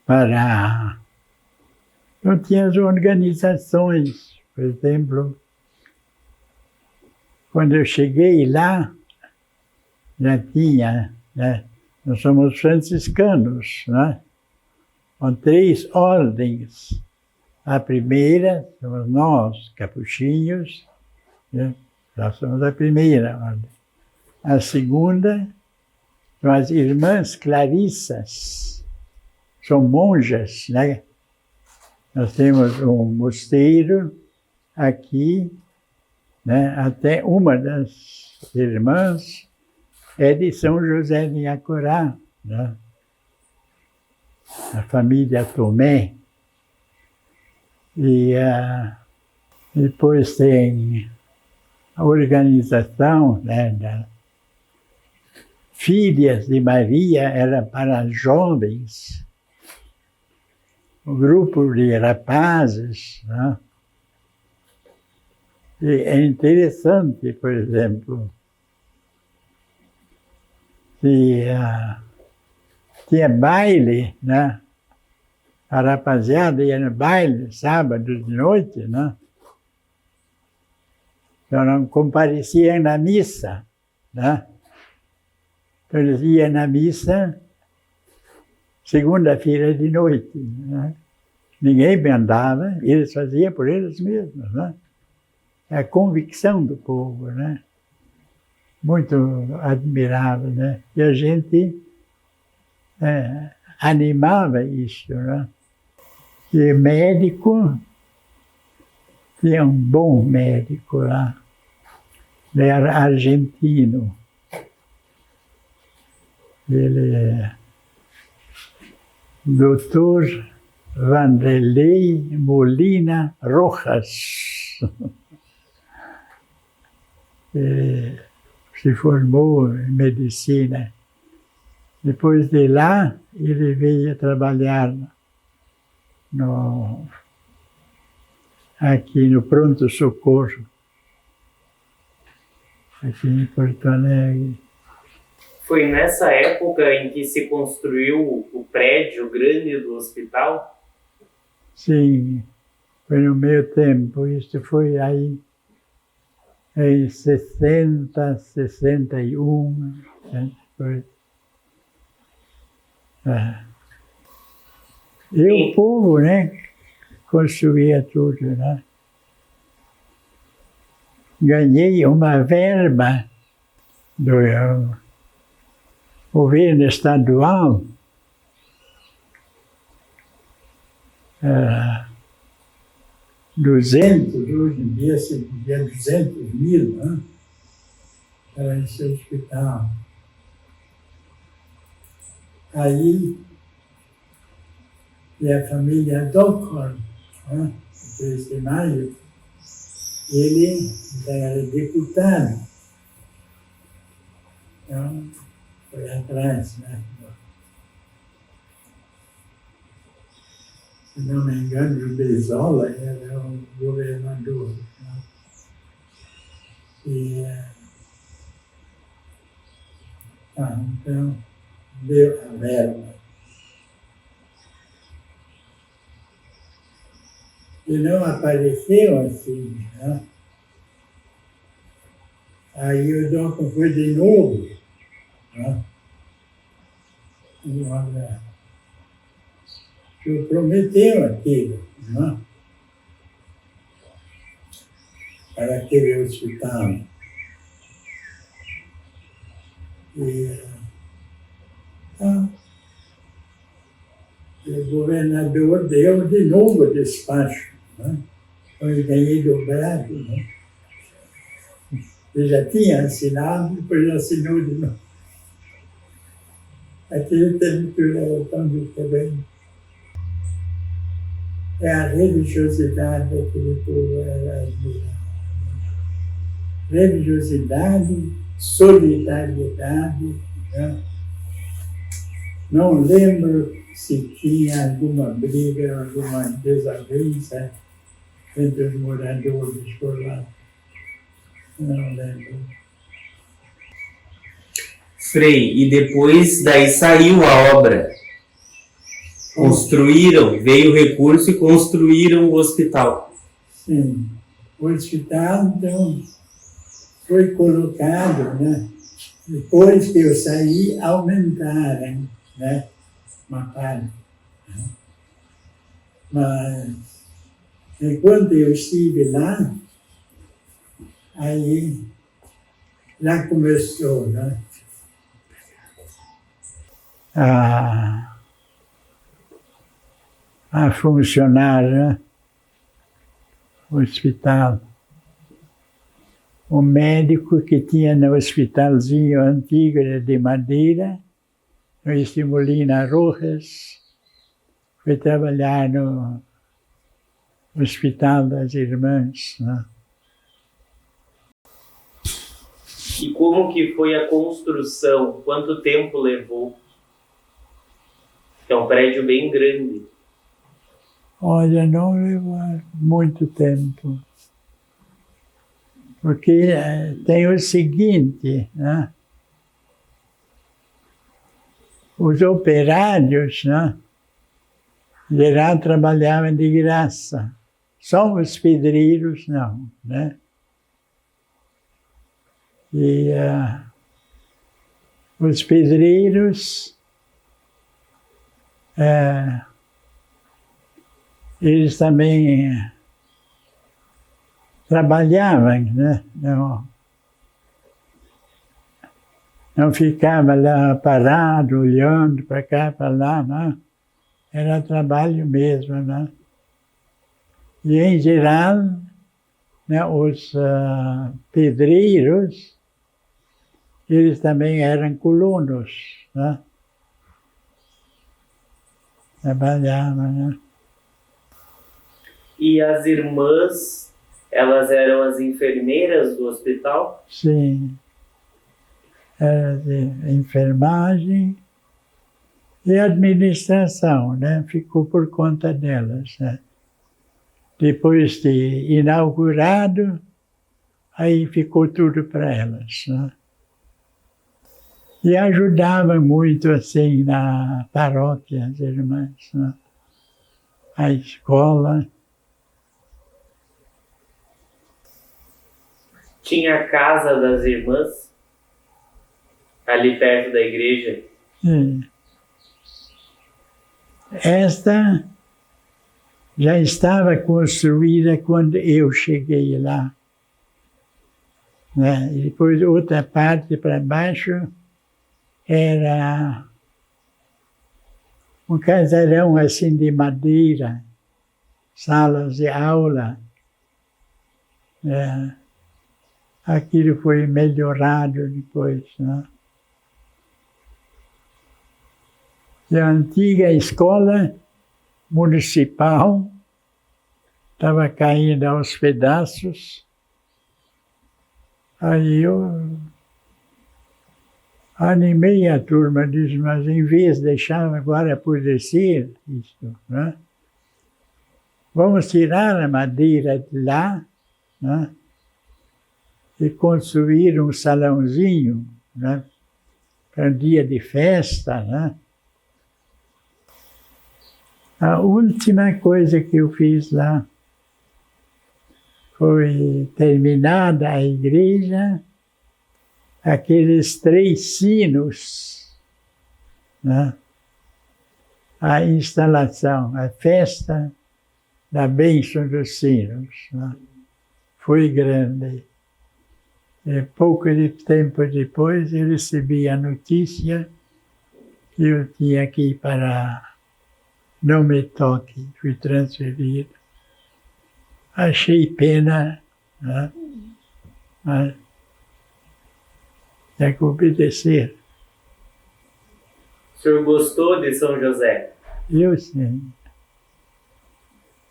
para... Então, tinha as organizações, por exemplo, quando eu cheguei lá, já tinha, né? Nós somos franciscanos, né? Com 3 ordens. A primeira somos nós, capuchinhos, né? Nós somos a primeira ordem. A segunda são as irmãs clarissas, são monjas, né? Nós temos um mosteiro aqui, né? Até uma das irmãs é de São José de Yacorá, né? A família Tomé. E depois tem a organização, né, da Filhas de Maria, era para jovens, um grupo de rapazes, né? E é interessante, por exemplo, que tinha baile, né? A rapaziada ia no baile, sábado de noite, né? Então não compareciam na missa, né? Então eles iam na missa segunda-feira de noite. Né? Ninguém mandava, eles faziam por eles mesmos. Né? É a convicção do povo, né? Muito admirável. Né? E a gente animava isso. Né? E médico, tinha um bom médico lá, ele era argentino. Ele é Doutor Vanderlei Molina Rojas. Ele se formou em medicina. Depois de lá, ele veio trabalhar aqui no pronto-socorro, aqui em Porto Alegre. Foi nessa época em que se construiu o prédio grande do hospital? Sim, foi no meu tempo. Isso foi aí em 60, 61. Foi. E o povo, né, construía tudo, né? Ganhei uma verba do governo estadual, 200, hoje em dia se dizia 200 mil, né? Para esse hospital. Aí, e a família Dockhorn, né? 3 de maio, ele era deputado. Então, foi atrás, né? Se não me engano, o Brizola era o governador. Né? Então, deu a verba. E não apareceu assim, né? Aí o Dockhorn foi de novo, né? E olha, o senhor prometeu aquilo, né? Para aquele hospital. E o governador deu de novo despacho, né? Eu ganhei dobrado, né? Ele já tinha assinado, depois assinou de novo. Aquele tempo era tão diferente. É a religiosidade daquele povo, era admirável. Religiosidade, solidariedade, né? Não lembro se tinha alguma briga, alguma desavença entre os moradores por lá. Não lembro. Frei, e depois daí saiu a obra. Construíram, veio o recurso e construíram o hospital. Sim. O hospital, então, foi colocado, né? Depois que eu saí, aumentaram, né? Uma parte. Né? Mas, enquanto eu estive lá, aí já começou, né? A funcionar, né? O hospital. O médico que tinha no hospitalzinho antigo era de madeira, esse Molina Rojas, foi trabalhar no Hospital das Irmãs. Né? E como que foi a construção? Quanto tempo levou? É um prédio bem grande. Olha, não levou muito tempo. Porque tem o seguinte, né? Os operários, né? Em geral trabalhavam de graça. Só os pedreiros não, né? E os pedreiros Eles também trabalhavam, né? Não ficava lá parado, olhando para cá, para lá, não. Era trabalho mesmo, né? E, em geral, né, os pedreiros, eles também eram colonos, né? Trabalhavam, né? E as irmãs, elas eram as enfermeiras do hospital? Sim. Era de enfermagem e administração, né? Ficou por conta delas, né? Depois de inaugurado, aí ficou tudo para elas, né? E ajudavam muito, assim, na paróquia, as irmãs, né? A escola. Tinha a casa das irmãs, ali perto da igreja? Sim. Esta já estava construída quando eu cheguei lá, né? E depois outra parte para baixo era um casarão assim de madeira, salas de aula. Aquilo foi melhorado depois, né? E a antiga escola municipal estava caindo aos pedaços. Aí eu animei a turma, disse, mas em vez de deixar agora apodrecer isto, né? Vamos tirar a madeira de lá, né? E construir um salãozinho, né? Para um dia de festa, né? A última coisa que eu fiz lá foi terminada a igreja, aqueles 3 sinos, né? A instalação, a festa da bênção dos sinos, né? Foi grande. E pouco de tempo depois eu recebi a notícia que eu tinha que ir para Não Me Toque, fui transferido. Achei pena, né? Mas tinha que obedecer. O senhor gostou de São José? Eu sim.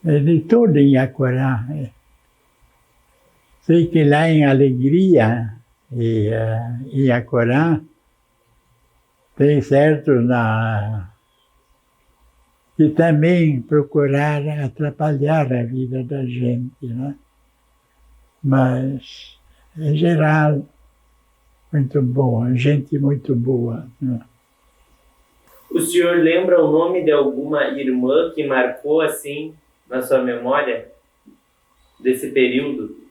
De todo em Iacorá. Sei que lá em Alegria, e em Iacorá, tem certos que também procuraram atrapalhar a vida da gente, né? Mas, em geral, muito boa, gente muito boa, né? O senhor lembra o nome de alguma irmã que marcou, assim, na sua memória, desse período?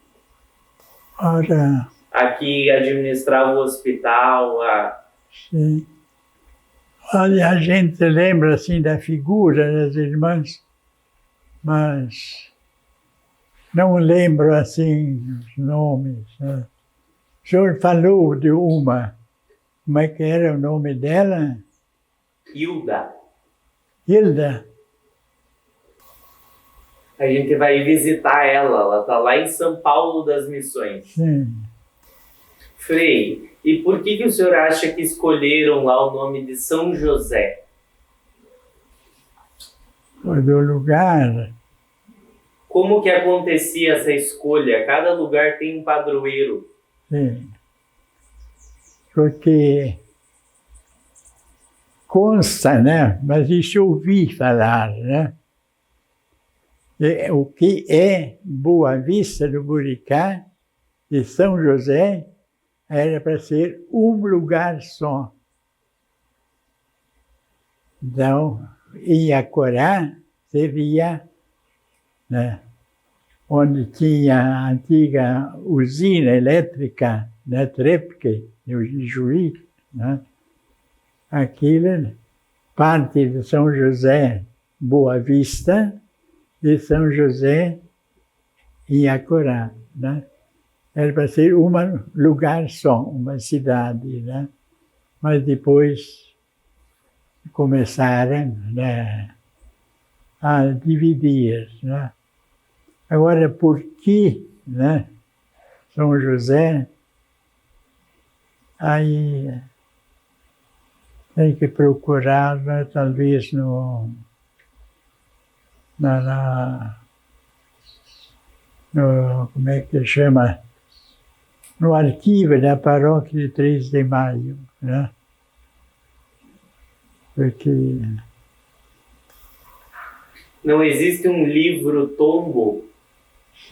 Ora, A que administrava o hospital, sim. Olha, a gente lembra, assim, da figura das irmãs, mas não lembro, assim, os nomes, né? O senhor falou de uma, como é que era o nome dela? Hilda. Hilda. A gente vai visitar ela está lá em São Paulo das Missões. Sim. Frei, e por que o senhor acha que escolheram lá o nome de São José? Foi do lugar. Como que acontecia essa escolha? Cada lugar tem um padroeiro. Sim. Porque consta, né? Mas isso eu ouvi falar, né? O que é Boa Vista do Buricá e São José era para ser um lugar só. Então, Iacorá seria, né, onde tinha a antiga usina elétrica da Trepque, no Juí, né? Aquilo parte de São José Boa Vista e São José Inhacorá, né? Era para ser um lugar só, uma cidade, né? Mas depois começaram, né, a dividir, né? Agora, por que, né, São José? Aí tem que procurar, né, talvez no como é que chama? No arquivo da paróquia de 3 de Maio, né? Porque Não existe um livro tombo?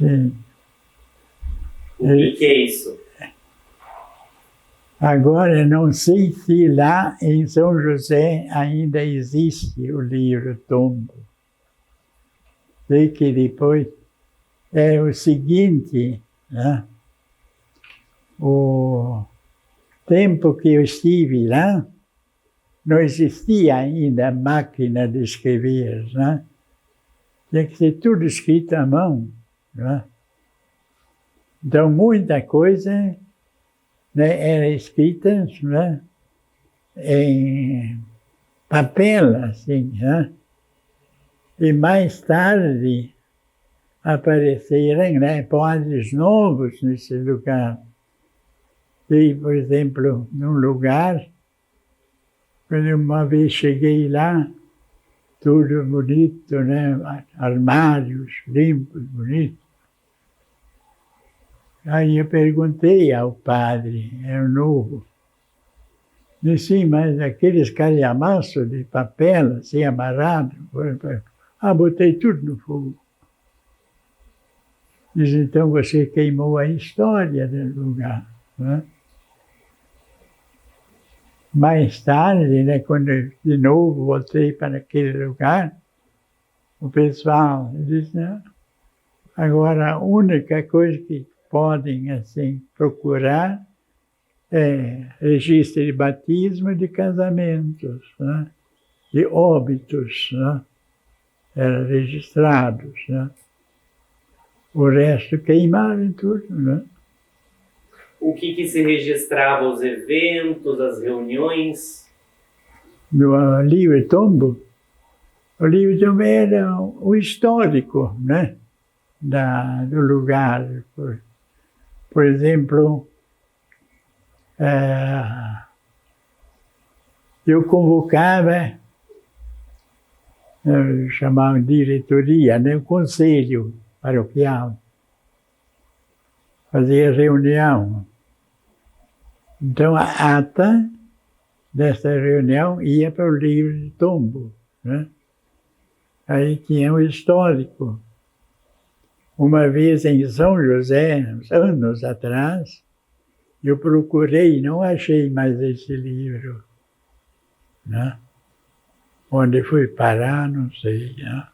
sim. O que é isso? Agora, não sei se lá em São José ainda existe o livro tombo. Sei que depois é o seguinte, né? O tempo que eu estive lá, não existia ainda a máquina de escrever, né? Tinha que ser tudo escrito à mão, né? Então, muita coisa, né, era escrita, né, em papel, assim, né? E mais tarde apareceram, né, padres novos nesse lugar. E, por exemplo, num lugar, quando uma vez cheguei lá, tudo bonito, né? Armários limpos, bonitos. Aí eu perguntei ao padre, é o novo, disse, sim, mas aqueles calhamaços de papel, assim, amarrado, botei tudo no fogo. Diz, então você queimou a história do lugar, né? Mais tarde, né, quando eu, de novo voltei para aquele lugar, o pessoal disse, não, agora a única coisa que podem, assim, procurar é registro de batismo e de casamentos, né? De óbitos, né? Eram registrados, né? O resto queimaram tudo, né? O que se registrava? Os eventos, as reuniões? No livro tombo, o livro tombo era o histórico, né? Do lugar. Por exemplo, eu convocava, chamavam diretoria, né? O conselho paroquial, fazia reunião. Então, a ata dessa reunião ia para o livro de tombo, né? Aí tinha o histórico. Uma vez em São José, uns anos atrás, eu procurei, não achei mais esse livro, né? Onde fui parar, não sei, né?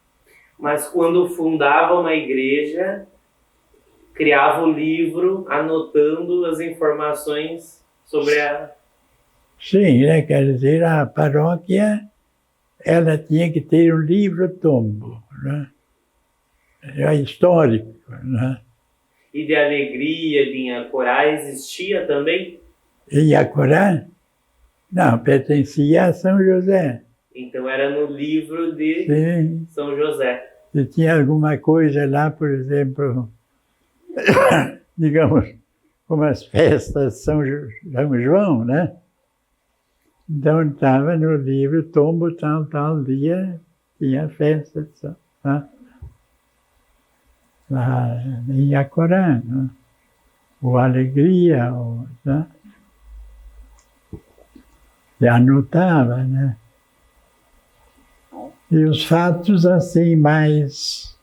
Mas quando fundava uma igreja, criava o livro anotando as informações sobre a... Sim, né? Quer dizer, a paróquia, ela tinha que ter um livro tombo, né? É histórico, né? E de alegria, de Inhacorá, existia também? Inhacorá? Não, pertencia a São José. Então era no livro de Sim. São José. Se tinha alguma coisa lá, por exemplo, digamos, como as festas de São João, né? Então estava no livro tombo, tal dia, tinha festa, né? Lá em Inhacorá, né? Ou alegria, né? E anotava, né? E os fatos assim mais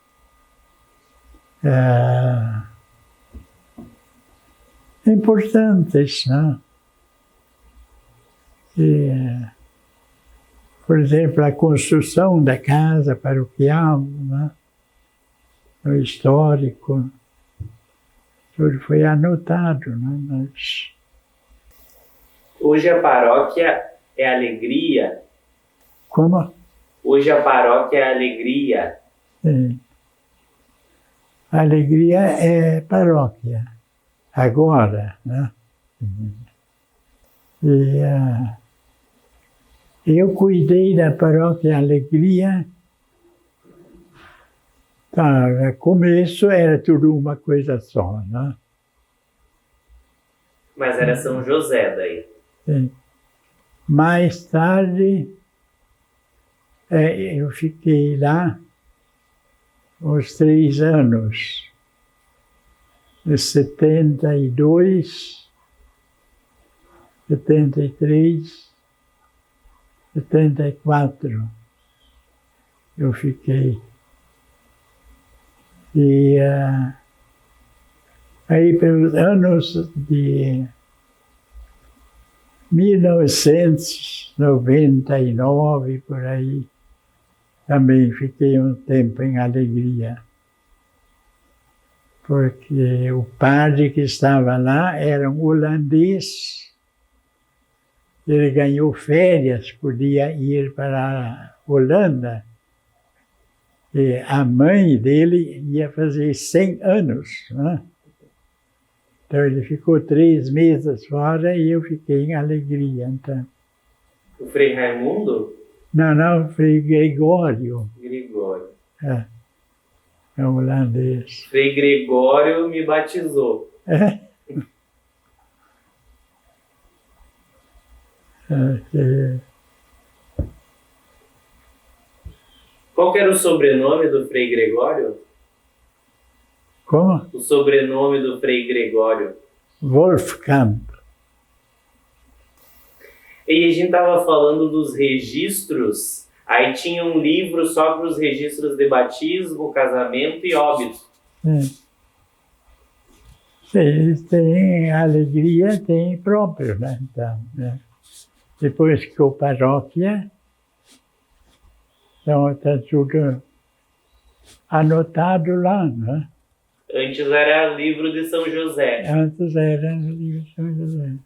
importantes, né? E, por exemplo, a construção da casa paroquial, né? O histórico, tudo foi anotado, né? Hoje a paróquia é alegria? Como? Hoje a paróquia é Alegria. Sim. Alegria é paróquia, agora, né? E eu cuidei da paróquia Alegria. Tá, no começo era tudo uma coisa só, né? Mas era São José daí. Sim. Mais tarde, eu fiquei lá uns 3 anos, de 72, 73, 74, eu fiquei. E aí, pelos anos de 1999, por aí, também fiquei um tempo em Alegria. Porque o padre que estava lá era um holandês. Ele ganhou férias, podia ir para a Holanda. E a mãe dele ia fazer 100 anos, né? Então ele ficou 3 meses fora e eu fiquei em Alegria, então. O Frei Raimundo? Não, Frei Gregório. Gregório. É holandês. Frei Gregório me batizou. Qual que era o sobrenome do Frei Gregório? Como? O sobrenome do Frei Gregório. Wolfgang. E a gente estava falando dos registros, aí tinha um livro só para os registros de batismo, casamento e óbito. Eles têm Alegria, tem próprio, né? Então, né? Depois que ficou paróquia, então está tudo anotado lá, né? Antes era livro de São José. Antes era livro de São José.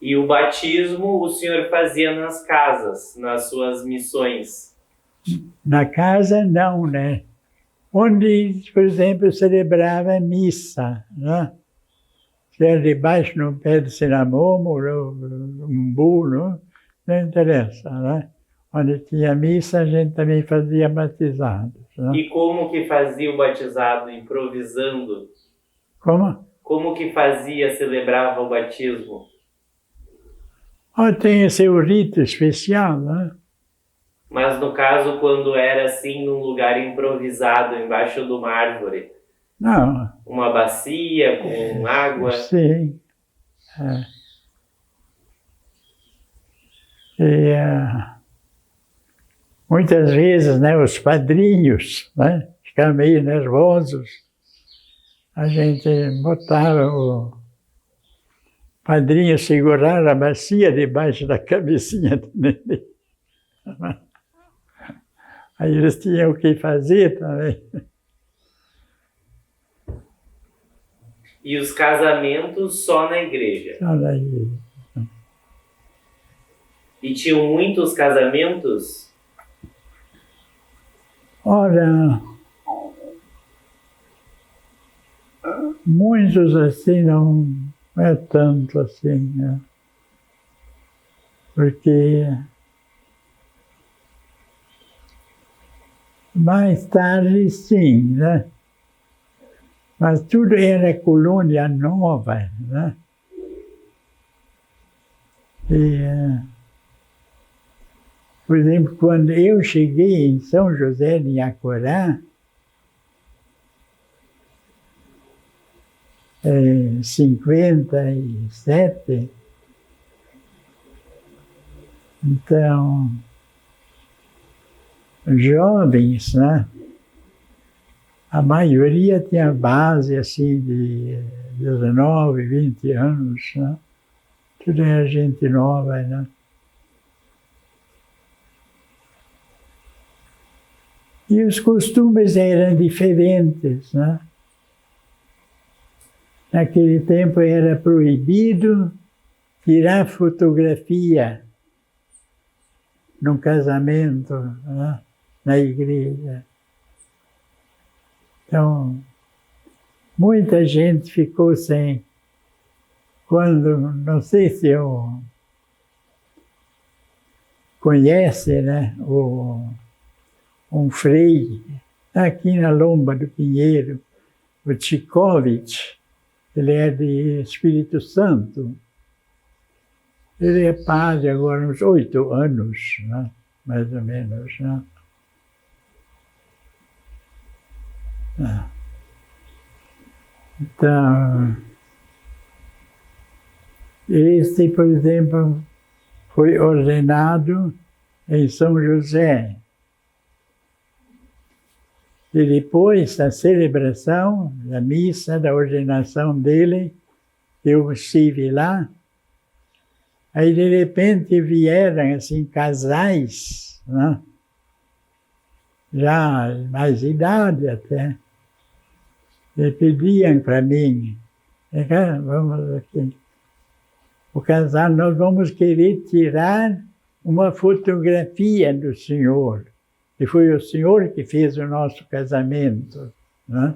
E o batismo o senhor fazia nas casas, nas suas missões? Na casa não, né? Onde, por exemplo, celebrava missa, né? Se era debaixo no pé de cinamomo, umbu, não interessa, né? Onde tinha missa, a gente também fazia batizados. Né? E como que fazia o batizado? Improvisando? Como? Como que fazia, celebrava o batismo? Tem seu rito especial, né? Mas no caso, quando era assim, num lugar improvisado, embaixo de uma árvore? Não. Uma bacia com água? Sim. Muitas vezes, né, os padrinhos, né, ficavam meio nervosos. A gente botava o padrinho segurar a bacia debaixo da cabecinha do neném. Aí eles tinham o que fazer também. E os casamentos só na igreja? Só na igreja. E tinham muitos casamentos? Ora, muitos assim não é tanto assim, né? Porque mais tarde sim, né? Mas tudo era colônia nova, né? E, por exemplo, quando eu cheguei em São José de Acorá, em 57, então, jovens, né? A maioria tinha base assim de 19, 20 anos, né? Tudo era gente nova, né? E os costumes eram diferentes, né? Naquele tempo era proibido tirar fotografia num casamento, né, na igreja. Então, muita gente ficou sem. Quando, não sei se eu conhece, né, um frei aqui na Lomba do Pinheiro, o Tchikovich, ele é de Espírito Santo. Ele é padre agora há uns 8 anos, né, mais ou menos. Né? Então, este, por exemplo, foi ordenado em São José. E depois da celebração da missa, da ordenação dele, eu estive lá. Aí, de repente, vieram, assim, casais, né? Já mais idade até, e pediam para mim, vamos aqui, o casal, nós vamos querer tirar uma fotografia do senhor. E foi o senhor que fez o nosso casamento. Né?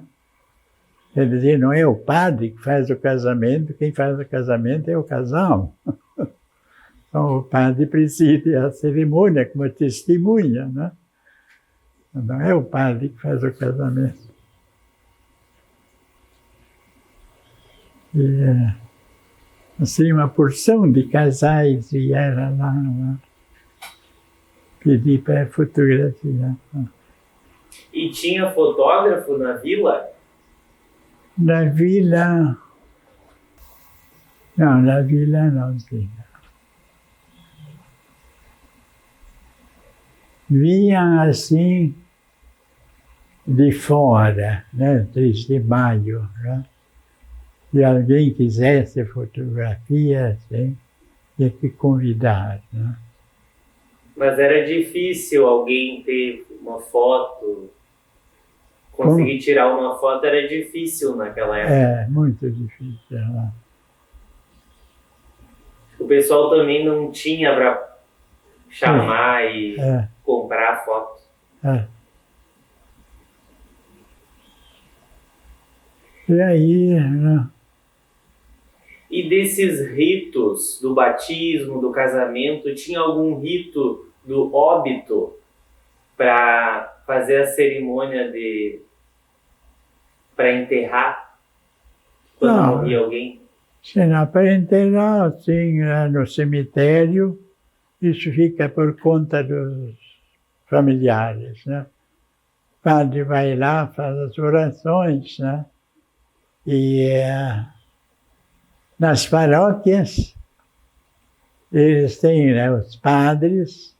Quer dizer, não é o padre que faz o casamento, quem faz o casamento é o casal. Então, o padre preside a cerimônia como testemunha, né? Não é o padre que faz o casamento. E, assim, uma porção de casais vieram lá, né? Pedir para fotografia. E tinha fotógrafo na vila? Na vila... Não, na vila não tinha. Vinham assim de fora, né? 3 de maio, né? Se alguém quisesse fotografia, assim, tinha que convidar, né? Mas era difícil alguém ter uma foto, conseguir tirar uma foto era difícil naquela época. É, muito difícil. Né? O pessoal também não tinha para chamar e comprar a foto. E aí, né? E desses ritos do batismo, do casamento, tinha algum rito do óbito para fazer a cerimônia para enterrar quando morria alguém? Não, para enterrar, assim, no cemitério, isso fica por conta dos familiares, né? O padre vai lá, faz as orações, né? E nas paróquias, eles têm, né, os padres,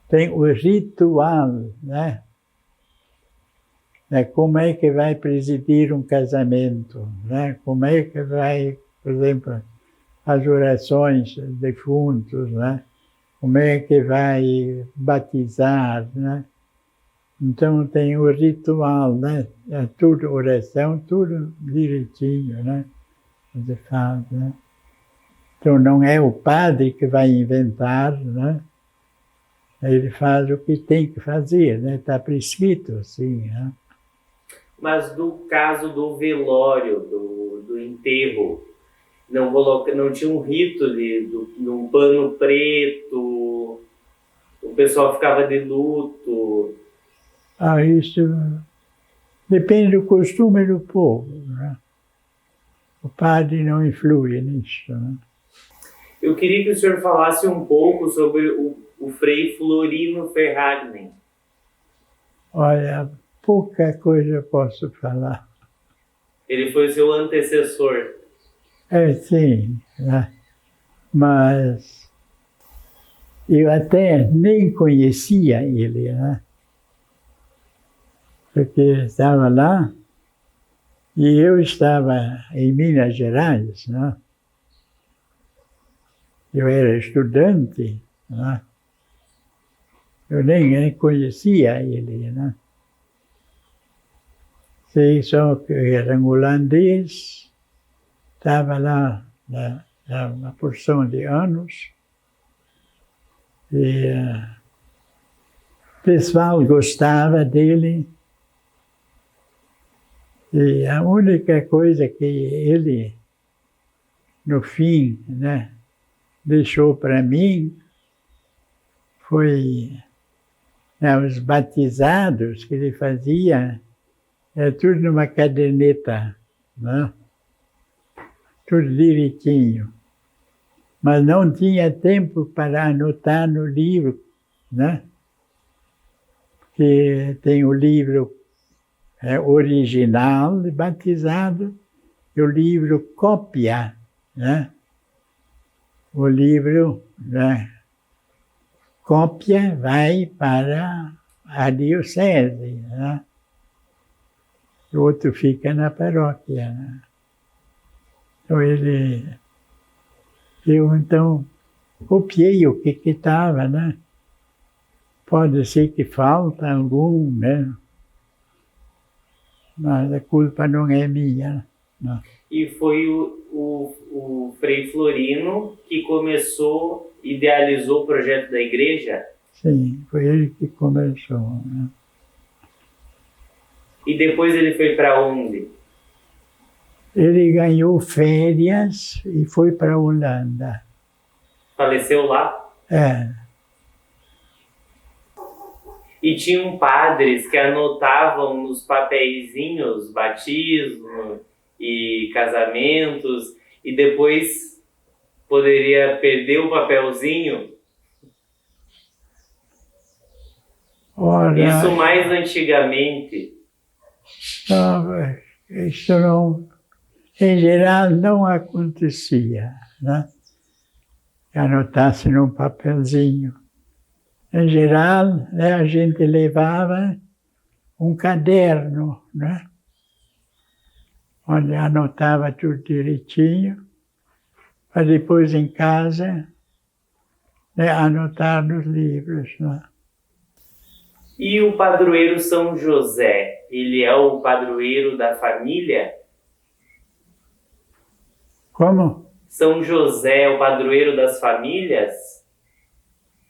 tem o ritual, né? Como é que vai presidir um casamento, né? Como é que vai, por exemplo, as orações dos defuntos, né? Como é que vai batizar, né? Então tem o ritual, né? É tudo oração, tudo direitinho, né? Você faz, né? Então não é o padre que vai inventar, né? Ele faz o que tem que fazer, né? Está prescrito assim, né? Mas do caso do velório, do enterro, não tinha um rito de um pano preto, o pessoal ficava de luto? Isso depende do costume do povo, né? O padre não influi nisso, né? Eu queria que o senhor falasse um pouco sobre o Frei Florino Ferragni. Olha, pouca coisa eu posso falar. Ele foi o seu antecessor. Sim, né? Mas eu até nem conhecia ele, né? Porque ele estava lá e eu estava em Minas Gerais, né? Eu era estudante, né? Eu nem conhecia ele, né? Sei só que era um holandês, estava lá há uma porção de anos, E o pessoal gostava dele. E a única coisa que ele, no fim, né, deixou para mim foi os batizados que ele fazia, tudo numa caderneta, né? Tudo direitinho. Mas não tinha tempo para anotar no livro, né? Porque tem o livro original de batizado e o livro cópia, né? O livro, né, cópia vai para a diocese, né? O outro fica na paróquia, né? Então eu então copiei o que estava, né? Pode ser que falta algum, né? Mas a culpa não é minha. Não. E foi o Frei Florino que idealizou o projeto da igreja? Sim, foi ele que começou, né? E depois ele foi para onde? Ele ganhou férias e foi para a Holanda. Faleceu lá? É. E tinham padres que anotavam nos papeizinhos batismo e casamentos, e depois poderia perder o papelzinho. Ora, isso mais antigamente. Não, isso não, em geral não acontecia, né? Que anotasse num papelzinho. Em geral, né, a gente levava um caderno, né? Onde anotava tudo direitinho, para depois em casa, né, anotar nos livros, né? E o padroeiro São José, ele é o padroeiro da família? Como? São José é o padroeiro das famílias?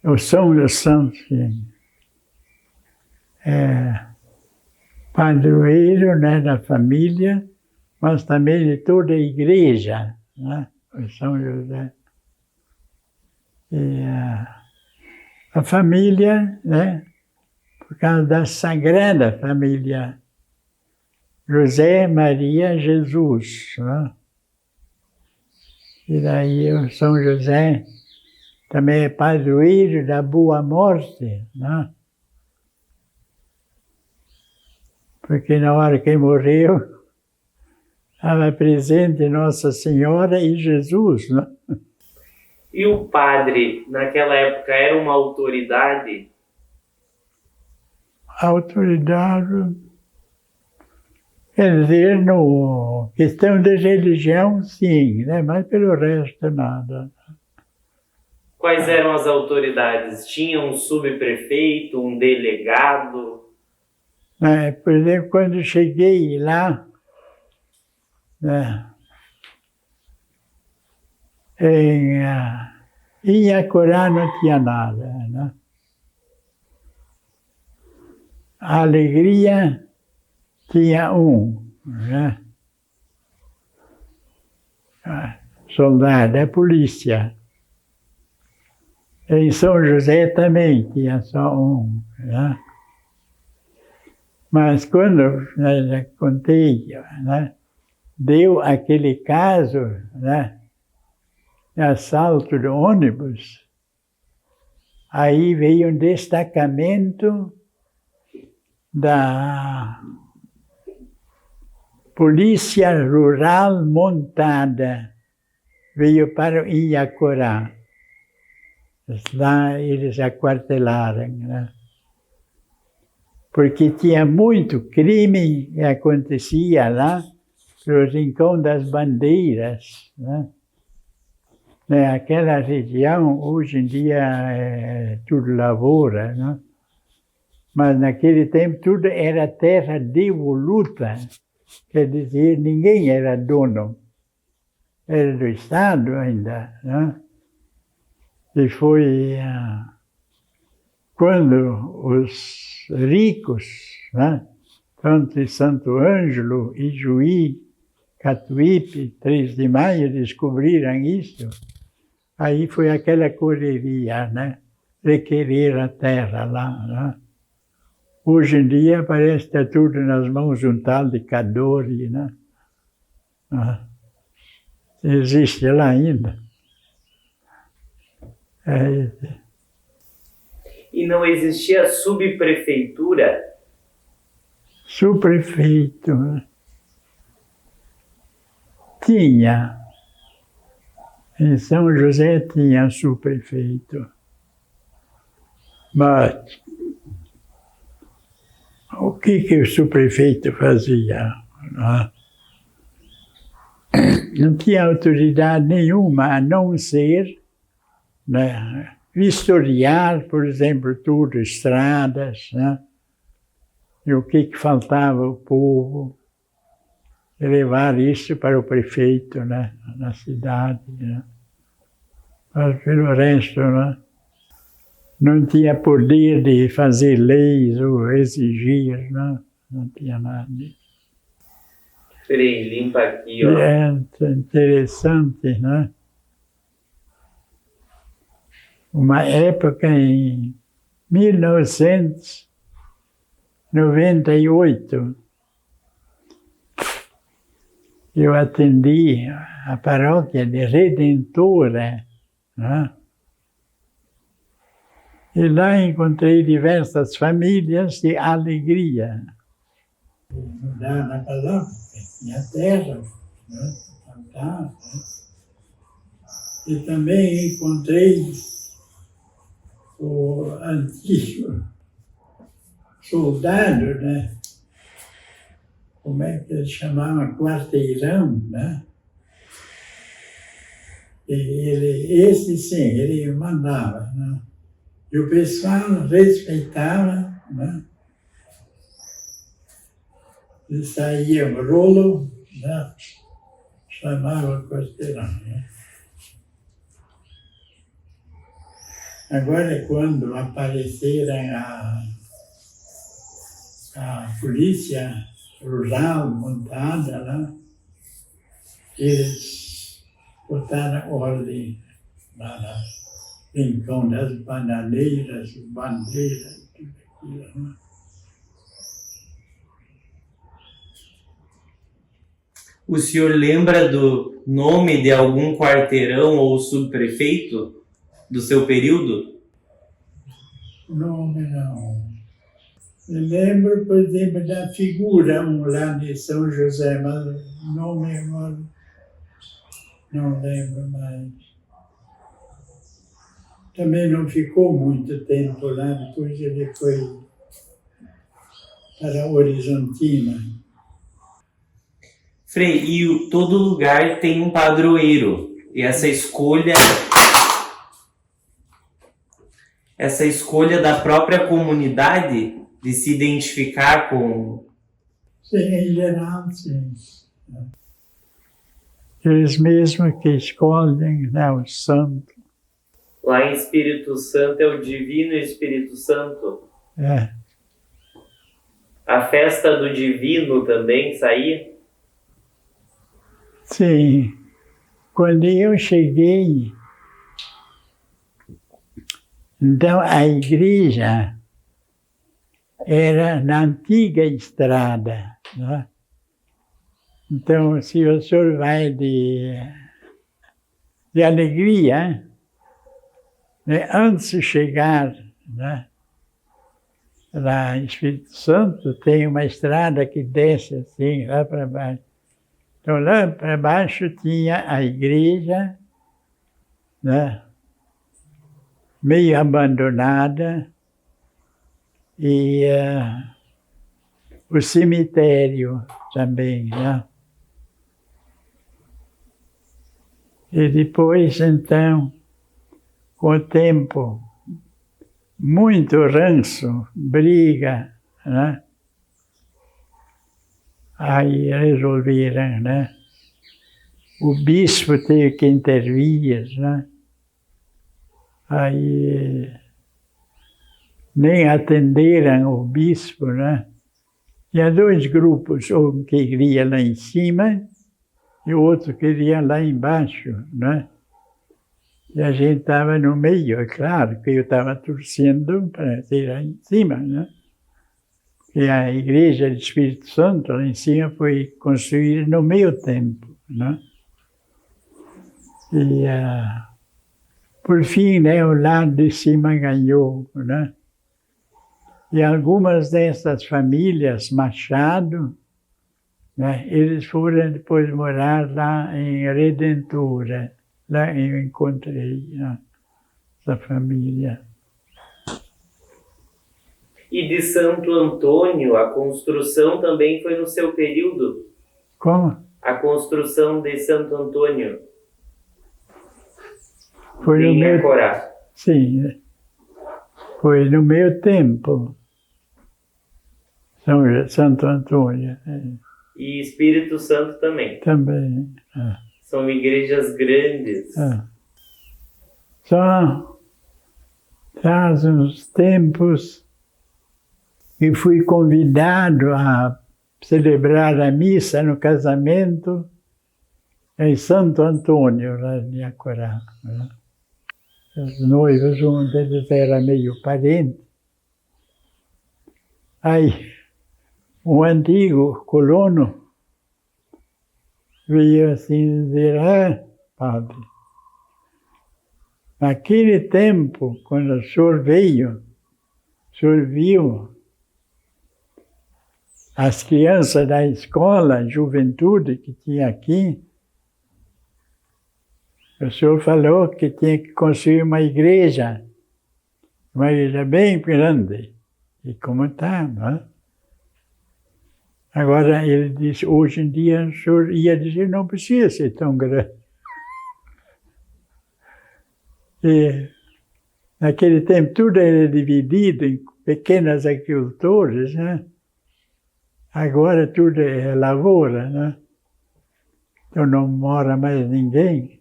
O São dos Santos, sim. É padroeiro, né, da família, mas também de toda a igreja, né? O São José. E a família, né, por causa da Sagrada Família, José, Maria, Jesus, né? E daí o São José também é padroeiro da Boa Morte, né? Porque na hora que morreu, estava presente Nossa Senhora e Jesus, né? E o padre, naquela época, era uma autoridade? A autoridade, quer dizer, no questão de religião, sim, né? Mas pelo resto, nada. Quais eram as autoridades? Tinha um subprefeito, um delegado? Por exemplo, quando cheguei lá, né, em Inhacorá não tinha nada, né? A Alegria tinha né? Soldado, a polícia. Em São José também tinha só né? Mas quando, né, contei, né, deu aquele caso, né, de assalto de ônibus, aí veio um destacamento da Polícia Rural Montada, veio para o Inhacorá. Lá eles aquartelaram, né? Porque tinha muito crime que acontecia lá no Rincão das Bandeiras, né? Aquela região, hoje em dia, é tudo lavoura, né? Mas naquele tempo tudo era terra devoluta, quer dizer, ninguém era dono. Era do Estado ainda, né? E foi quando os ricos, né, tanto de Santo Ângelo, Ijuí, Catuípe, 3 de Maio, descobriram isso, aí foi aquela correria, né? Requerer a terra lá, né? Hoje em dia parece que está tudo nas mãos de um tal de Cadore, né? Existe lá ainda. E não existia subprefeitura? Subprefeito, né? Tinha. Em São José tinha subprefeito. Mas o que o subprefeito fazia? Não tinha autoridade nenhuma, a não ser, né, vistoriar, por exemplo, tudo, estradas, né, e o que faltava ao povo, e levar isso para o prefeito, né, na cidade. Né. Mas, pelo resto, né, não tinha poder de fazer leis ou exigir, não tinha nada disso. Frei, limpa aqui, ó. É interessante, né? Uma época em 1998, eu atendi a paróquia de Redentora, né? E lá encontrei diversas famílias de alegria. Mudar na palavra, tinha terra, né? Plantar, né? E também encontrei o antigo soldado, né? Como é que ele chamava? Quarteirão, né? E esse sim, ele mandava, né? E o pessoal respeitava, né? E saía um rolo, né? Chamava quarteirão, né? Agora, quando apareceram a polícia rural montada lá, eles botaram ordem lá no rincão das bananeiras, bandeiras, tudo aquilo, né? O senhor lembra do nome de algum quarteirão ou subprefeito do seu período? Nome não. Me lembro, por exemplo, da figura lá de São José, mas o nome agora não lembro mais. Também não ficou muito tempo lá, depois ele foi para Horizontina. Frei, e todo lugar tem um padroeiro. E essa escolha da própria comunidade de se identificar com... Sim, em geral, sim. Eles mesmos que escolhem, né, o santo. Lá em Espírito Santo é o Divino Espírito Santo. É. A festa do Divino também saía? Sim. Quando eu cheguei, então a igreja era na antiga estrada, né? Então, se o senhor vai de Alegria, né, antes de chegar, né, lá em Espírito Santo, tem uma estrada que desce assim, lá para baixo. Então, lá para baixo tinha a igreja, né, meio abandonada, e o cemitério também, né? E depois, então, com o tempo, muito ranço, briga, né? Aí resolveram, né? O bispo teve que intervir, né? Aí nem atenderam o bispo, né? Tinha dois grupos, um que queria lá em cima e o outro queria lá embaixo, né? E a gente estava no meio, é claro que eu estava torcendo para ir lá em cima, né? E a igreja do Espírito Santo lá em cima foi construída no meu tempo, né? E, por fim, né, o lado de cima ganhou, né? E algumas dessas famílias, Machado, né, eles foram depois morar lá em Redentora. Lá eu encontrei, né, essa família. E de Santo Antônio, a construção também foi no seu período? Como? A construção de Santo Antônio. Foi no meu... Inhacorá. Sim, foi no meu tempo. Santo Antônio. E Espírito Santo também. Também. São igrejas grandes. Só faz uns tempos que fui convidado a celebrar a missa no casamento em Santo Antônio, lá em Acorá. Os noivos, um deles era meio parente. Aí, um antigo colono veio assim dizer, padre, naquele tempo, quando o senhor veio, o senhor viu as crianças da escola, a juventude que tinha aqui, o senhor falou que tinha que construir uma igreja bem grande. E como está, não é? Agora ele disse, hoje em dia o senhor ia dizer, não precisa ser tão grande. E naquele tempo tudo era dividido em pequenas agriculturas, né? Agora tudo é lavoura, né? Então não mora mais ninguém.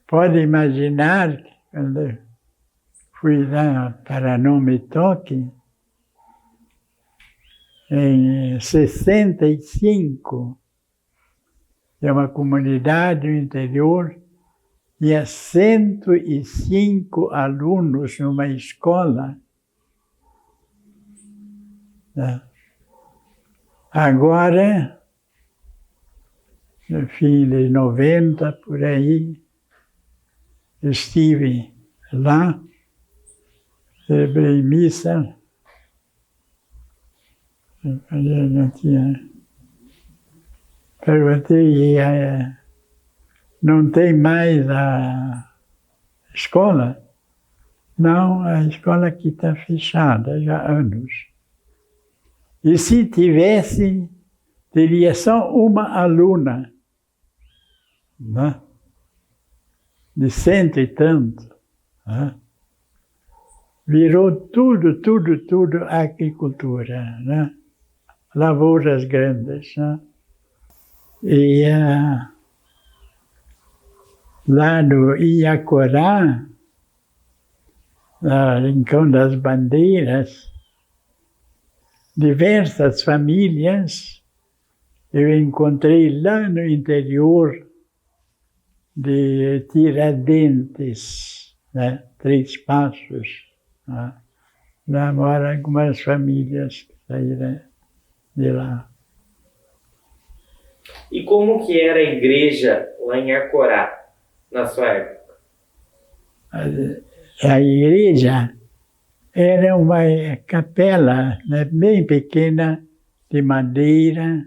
Pode imaginar que quando eu fui lá para Não Me Toque, em 65, é uma comunidade no interior, tinha 105 alunos numa escola. Agora, no fim de 90, por aí, estive lá, celebrei missa, não tinha... Perguntei, não tem mais a escola? Não, a escola aqui está fechada já há anos. E se tivesse, teria só uma aluna, né? De 100 e tanto. Né? Virou tudo agricultura, né? Lavouras grandes. Né? E lá no Iacorá, no Rincão das Bandeiras, diversas famílias eu encontrei lá no interior de Tiradentes, né? 3 Passos. Né? Lá moram algumas famílias que saíram de lá. E como que era a igreja lá em Acorá, na sua época? A igreja era uma capela, né, bem pequena, de madeira.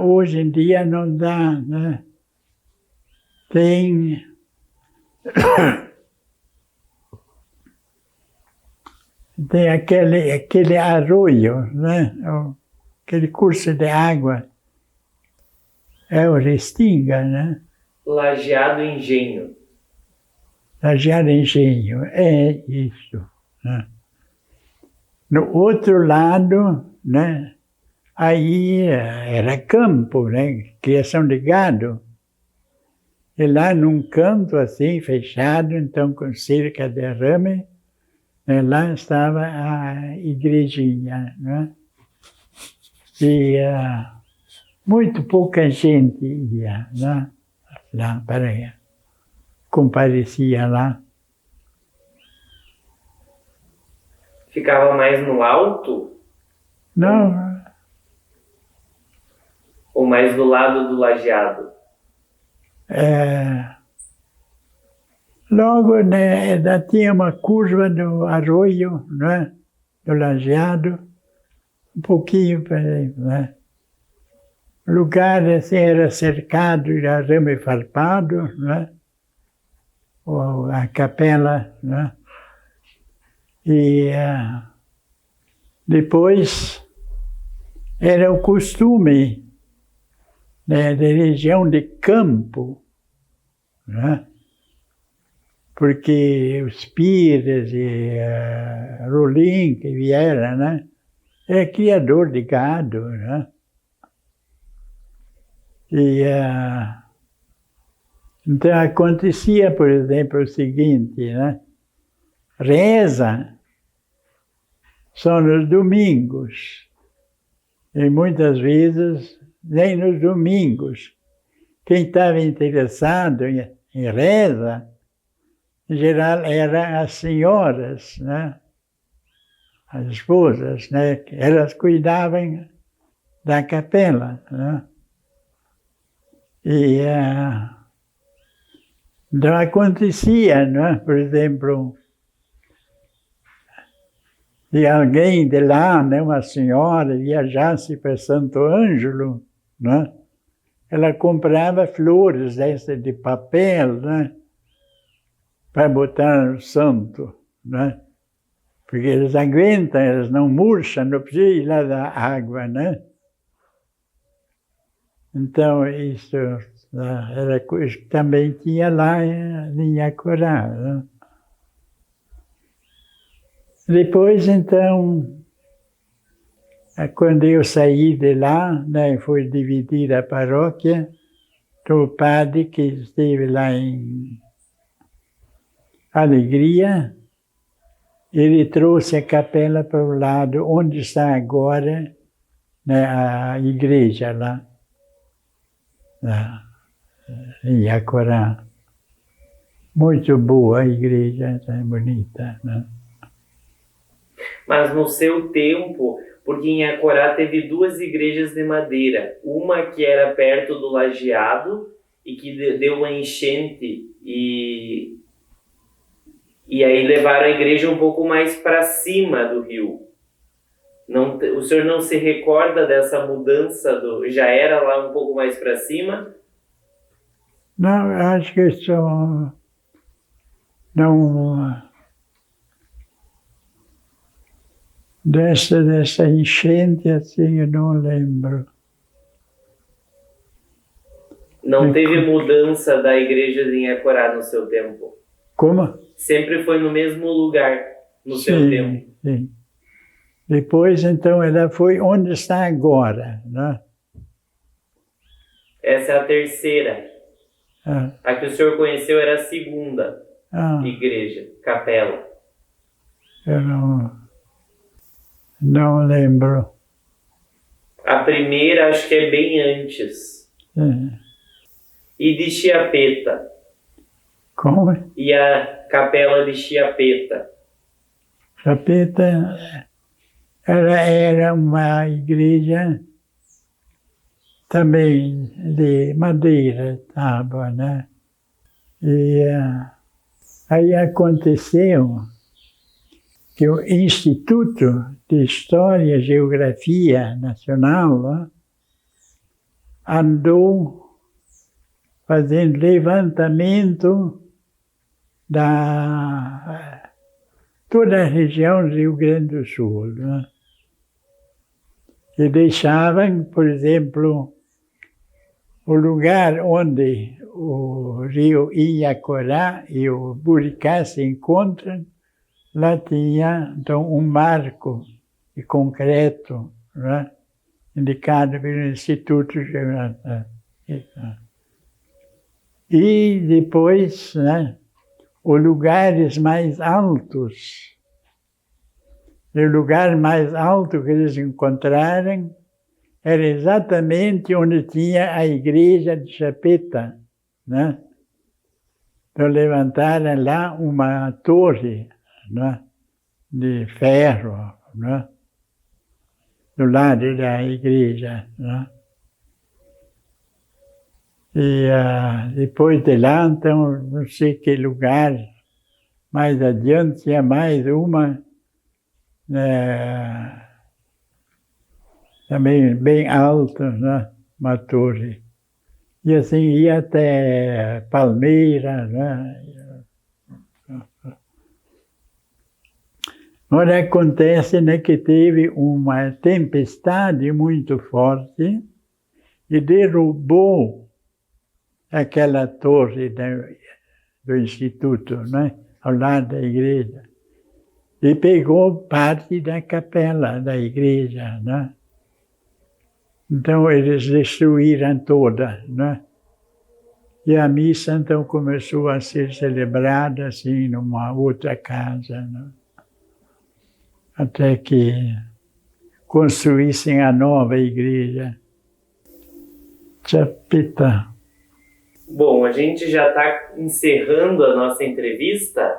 Hoje em dia não dá, né? Tem aquele arroio, né? Aquele curso de água. É o Restinga, né? Lajeado Engenho. Lajeado Engenho, é isso. Né? No outro lado, né? Aí era campo, né? Criação de gado. E lá num canto assim, fechado, então com cerca de arame, Lá estava a igrejinha, né? E muito pouca gente ia, né? Lá para comparecia lá. Ficava mais no alto? Não, Ou mais do lado do lajeado? logo, né, tinha uma curva do arroio, né? Do lajeado, um pouquinho para aí, né? O lugar assim, era cercado de arame farpado, né? A capela, né? E depois era o costume, né, da região de campo, né? Porque os Pires e Rolim, que vieram, né? Era criador de gado, né? E então acontecia, por exemplo, o seguinte, né? Reza só nos domingos. E muitas vezes nem nos domingos. Quem estava interessado em reza, em geral, eram as senhoras, né? As esposas, né? Elas cuidavam da capela, né? E então acontecia, né? Por exemplo, se alguém de lá, né, uma senhora, viajasse para Santo Ângelo, né? Ela comprava flores dessas de papel, né? Para botar no santo, né? Porque eles aguentam, eles não murcham, não precisa ir lá da água, né? Então, isso era coisa que também tinha lá em Inhacorá, né? Depois, então, quando eu saí de lá, né, foi dividir a paróquia, o padre que esteve lá em Alegria, ele trouxe a capela para o lado onde está agora, né, a igreja lá, em Iacorá. Muito boa a igreja, é bonita, né? Mas no seu tempo, porque em Iacorá teve duas igrejas de madeira. Uma que era perto do lajeado e que deu uma enchente e aí levaram a igreja um pouco mais para cima do rio. Não, o senhor não se recorda dessa mudança? Já era lá um pouco mais para cima? Não, acho que isso não... Dessa enchente, assim, eu não lembro. Não teve mudança da igreja de Inhacorá no seu tempo? Como? Sempre foi no mesmo lugar no seu tempo? Sim. Depois, então, ela foi onde está agora, né? Essa é a terceira. A que o senhor conheceu era a segunda igreja, capela. Eu não lembro. A primeira acho que é bem antes. E de Chiapeta? Como? E a capela de Chiapeta? Chiapeta era uma igreja também de madeira, tábua, né? E aí aconteceu que o Instituto de História e Geografia Nacional andou fazendo levantamento da toda a região do Rio Grande do Sul, né? E deixavam, por exemplo, o lugar onde o rio Inhacorá e o Buricá se encontram, lá tinha então um marco de concreto, né, indicado pelo Instituto Geográfico. E depois, né, os lugares mais altos o lugar mais alto que eles encontraram era exatamente onde tinha a igreja de Chapeta, né? Então levantaram lá uma torre, né? De ferro, né? Do lado da igreja, né? E depois de lá, então, não sei que lugar, mais adiante tinha mais uma, também bem alta, né? Uma torre. E assim ia até Palmeira, né? Agora acontece, né, que teve uma tempestade muito forte e derrubou aquela torre do Instituto, né, ao lado da igreja. E pegou parte da capela da igreja, né? Então eles destruíram toda, né? E a missa então começou a ser celebrada assim numa outra casa, né? Até que construíssem a nova igreja. Chapeta. Bom, a gente já está encerrando a nossa entrevista.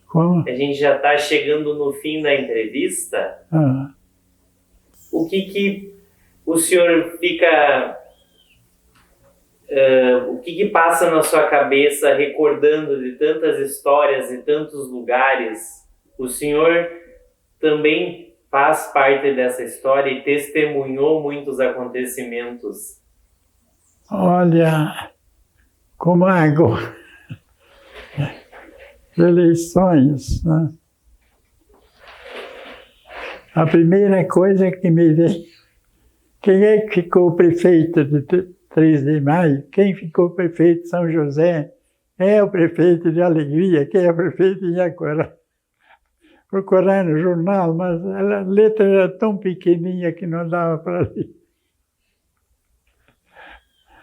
Como? A gente já está chegando no fim da entrevista. O que o senhor fica... o que passa na sua cabeça recordando de tantas histórias e tantos lugares? O senhor também faz parte dessa história e testemunhou muitos acontecimentos. Olha, como agora, eleições, né? A primeira coisa que me veio, quem é que ficou prefeito de 3 de maio? Quem ficou prefeito de São José? Quem é o prefeito de Alegria? Quem é o prefeito de Iacorá? Procurar no jornal, mas a letra era tão pequenininha que não dava para ler.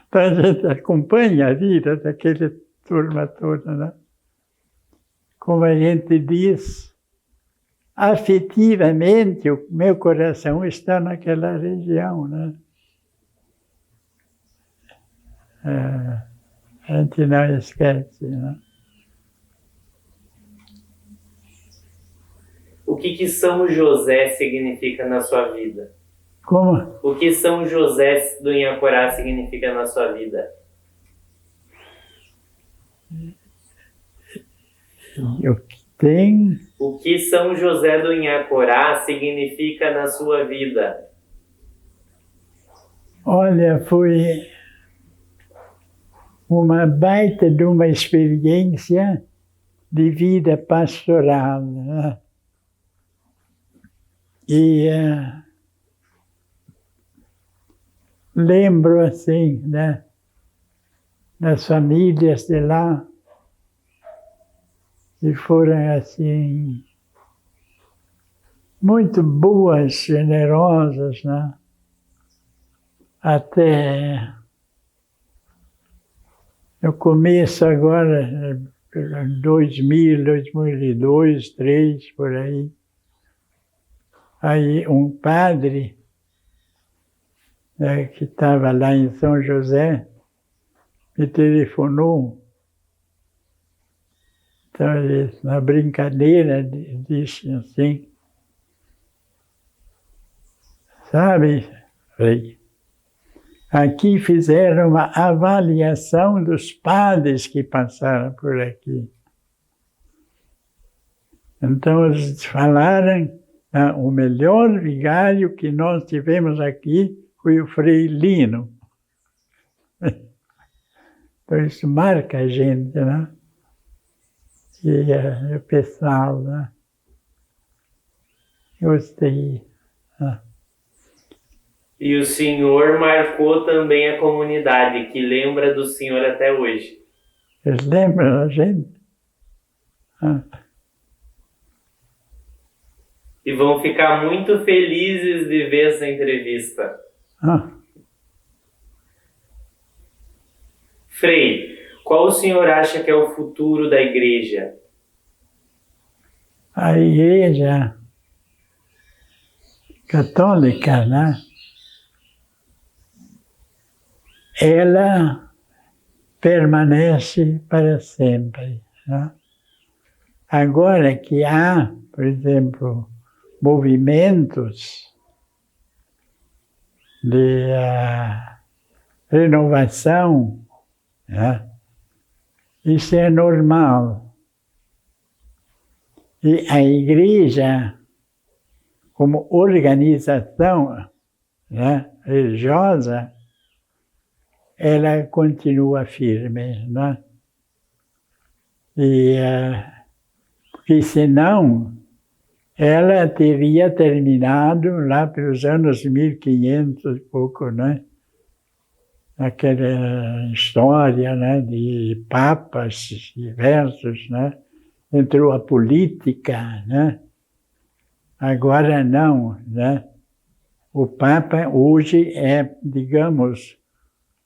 Então a gente acompanha a vida daquela turma toda, né? Como a gente diz, afetivamente o meu coração está naquela região, né? A gente não esquece, né? O que São José significa na sua vida? Como? O que São José do Inhacorá significa na sua vida? O que tem? O que São José do Inhacorá significa na sua vida? Olha, foi uma baita de uma experiência de vida pastoral, né? E lembro, assim, né, das famílias de lá, que foram, assim, muito boas, generosas, né? Até no começo agora, 2000, 2002, 2003, por aí. Aí um padre, que estava lá em São José, me telefonou. Então ele, na brincadeira, disse assim, sabe, Frei, aqui fizeram uma avaliação dos padres que passaram por aqui. Então eles falaram, o melhor vigário que nós tivemos aqui foi o Frei Lino. Então isso marca a gente, né? E o pessoal, né? Gostei. Né? E o senhor marcou também a comunidade, que lembra do senhor até hoje. Eles lembram da gente? E vão ficar muito felizes de ver essa entrevista. Frei, qual o senhor acha que é o futuro da igreja? A igreja católica, né? Ela permanece para sempre, né? Agora que há, por exemplo, movimentos de renovação, né? Isso é normal. E a igreja, como organização, né, religiosa, ela continua firme, né? E, porque senão ela teria terminado lá pelos anos 1500 e pouco, né? Aquela história, né, de papas diversos, né? Entrou a política, né? Agora não, né? O Papa hoje é, digamos,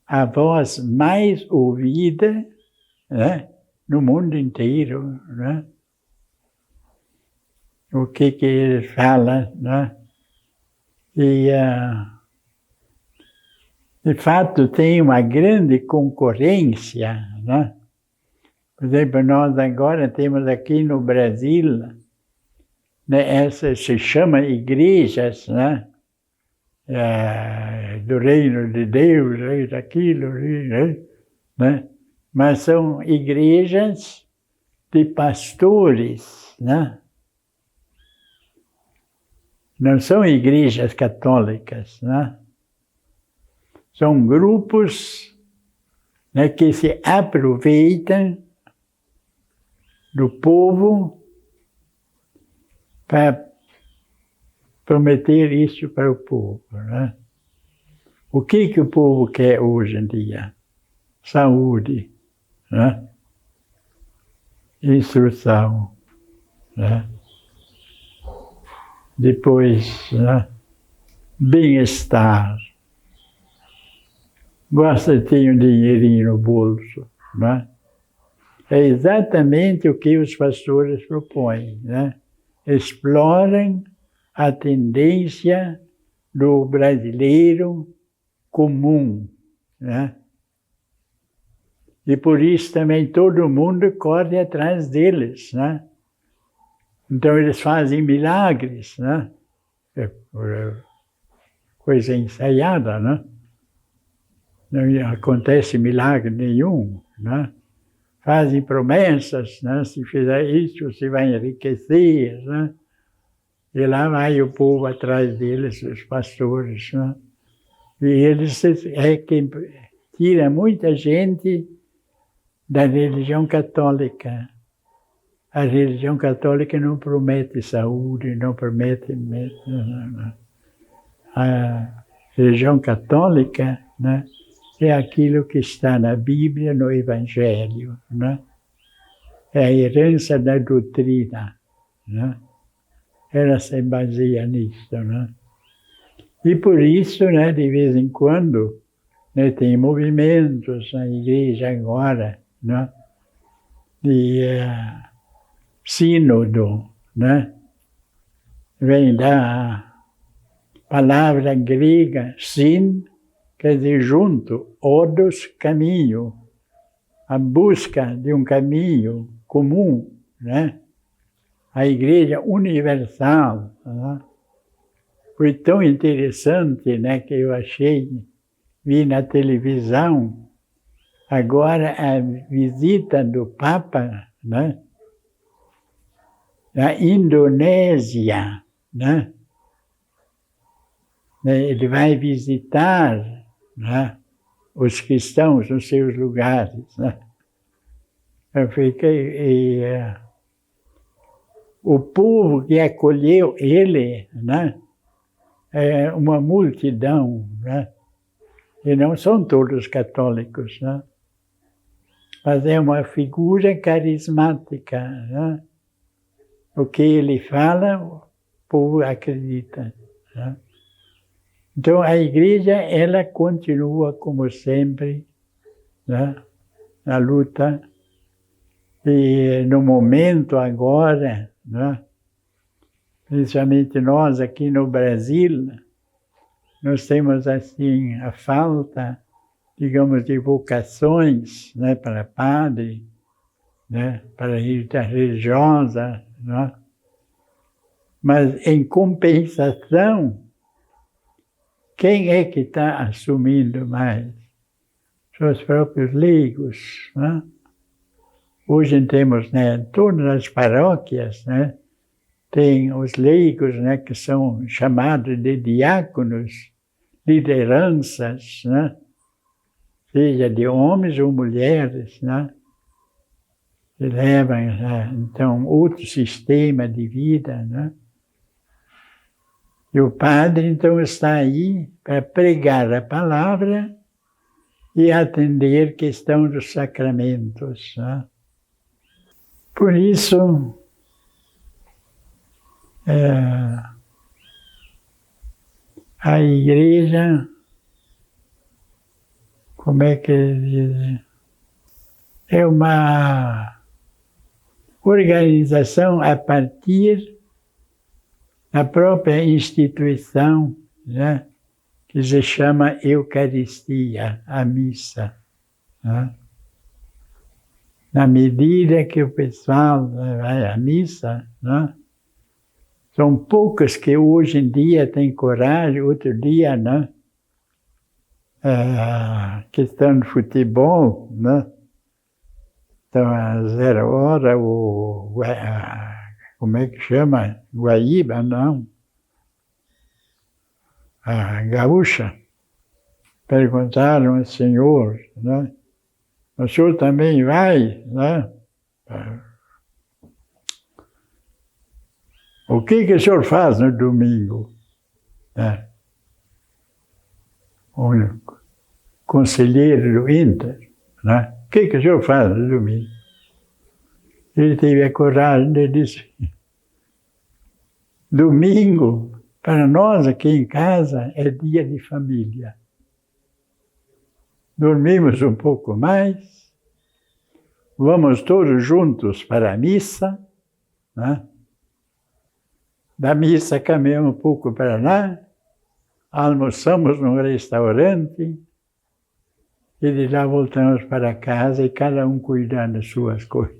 a voz mais ouvida, né, no mundo inteiro, né? O que ele fala, né? E, de fato, tem uma grande concorrência, né? Por exemplo, nós agora temos aqui no Brasil, né, essas se chama igrejas, né? Do reino de Deus, daquilo, né? Mas são igrejas de pastores, né? Não são igrejas católicas, né? São grupos, né, que se aproveitam do povo para prometer isso para o povo, né? O que o povo quer hoje em dia? Saúde, né? Instrução, né? Depois, né, bem-estar. Gosta de ter um dinheirinho no bolso, né? É exatamente o que os pastores propõem, né? Exploram a tendência do brasileiro comum, né? E por isso também todo mundo corre atrás deles, né? Então eles fazem milagres, né? Coisa ensaiada, né? Não acontece milagre nenhum, né? Fazem promessas, né? Se fizer isso, você vai enriquecer, né? E lá vai o povo atrás deles, os pastores, né? E eles é quem tira muita gente da religião católica. A religião católica não promete saúde, não promete... A religião católica, né, é aquilo que está na Bíblia, no Evangelho, né? É a herança da doutrina, né? Ela se baseia nisso, né? E por isso, né, de vez em quando, né, tem movimentos na igreja agora, né, de sínodo, né? Vem da palavra grega sin, quer dizer junto, odos, caminho, a busca de um caminho comum, né? A Igreja Universal, né? Foi tão interessante, né, que eu achei, vi na televisão, agora a visita do Papa, né, na Indonésia, né? Ele vai visitar, né, os cristãos nos seus lugares, né? Eu fiquei... o povo que acolheu ele, né, é uma multidão, né? E não são todos católicos, né? Mas é uma figura carismática, né? O que ele fala, o povo acredita, né? Então, a igreja, ela continua, como sempre, né, na luta. E no momento agora, né, principalmente nós aqui no Brasil, nós temos assim a falta, digamos, de vocações, né, para padre, né, para vida religiosa, né? Mas em compensação, quem é que está assumindo mais? São os próprios leigos, né? Hoje temos, né, todas as paróquias, né, tem os leigos, né, que são chamados de diáconos, lideranças, né, seja de homens ou mulheres, né, que levam, né, então, outro sistema de vida, né. E o padre, então, está aí para pregar a palavra e atender a questão dos sacramentos, né. Por isso, a igreja, como é que diz? É uma organização a partir da própria instituição, né, que se chama Eucaristia, a missa, né? Na medida que o pessoal vai à missa, né? São poucos que hoje em dia têm coragem, outro dia, né? Questão de futebol, né? Então, a 0 hora, como é que chama? Guaíba, não. A Gaúcha. Perguntaram ao senhor, né? O senhor também vai, né? O que o senhor faz no domingo? Né? O conselheiro do Inter, né? O que o senhor faz no domingo? Ele teve a coragem de dizer: domingo, para nós aqui em casa, é dia de família. Dormimos um pouco mais, vamos todos juntos para a missa, né? Da missa caminhamos um pouco para lá, almoçamos num restaurante e de lá voltamos para casa e cada um cuidando das suas coisas.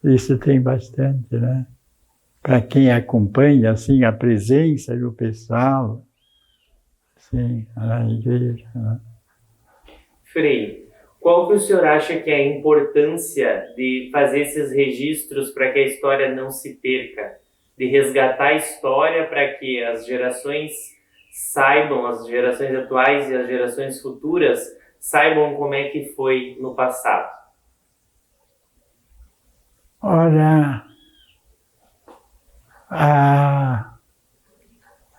Isso tem bastante, né? Para quem acompanha assim a presença do pessoal, sim, na igreja, né? Frei, qual que o senhor acha que é a importância de fazer esses registros para que a história não se perca? De resgatar a história para que as gerações saibam, as gerações atuais e as gerações futuras saibam como é que foi no passado? Ora,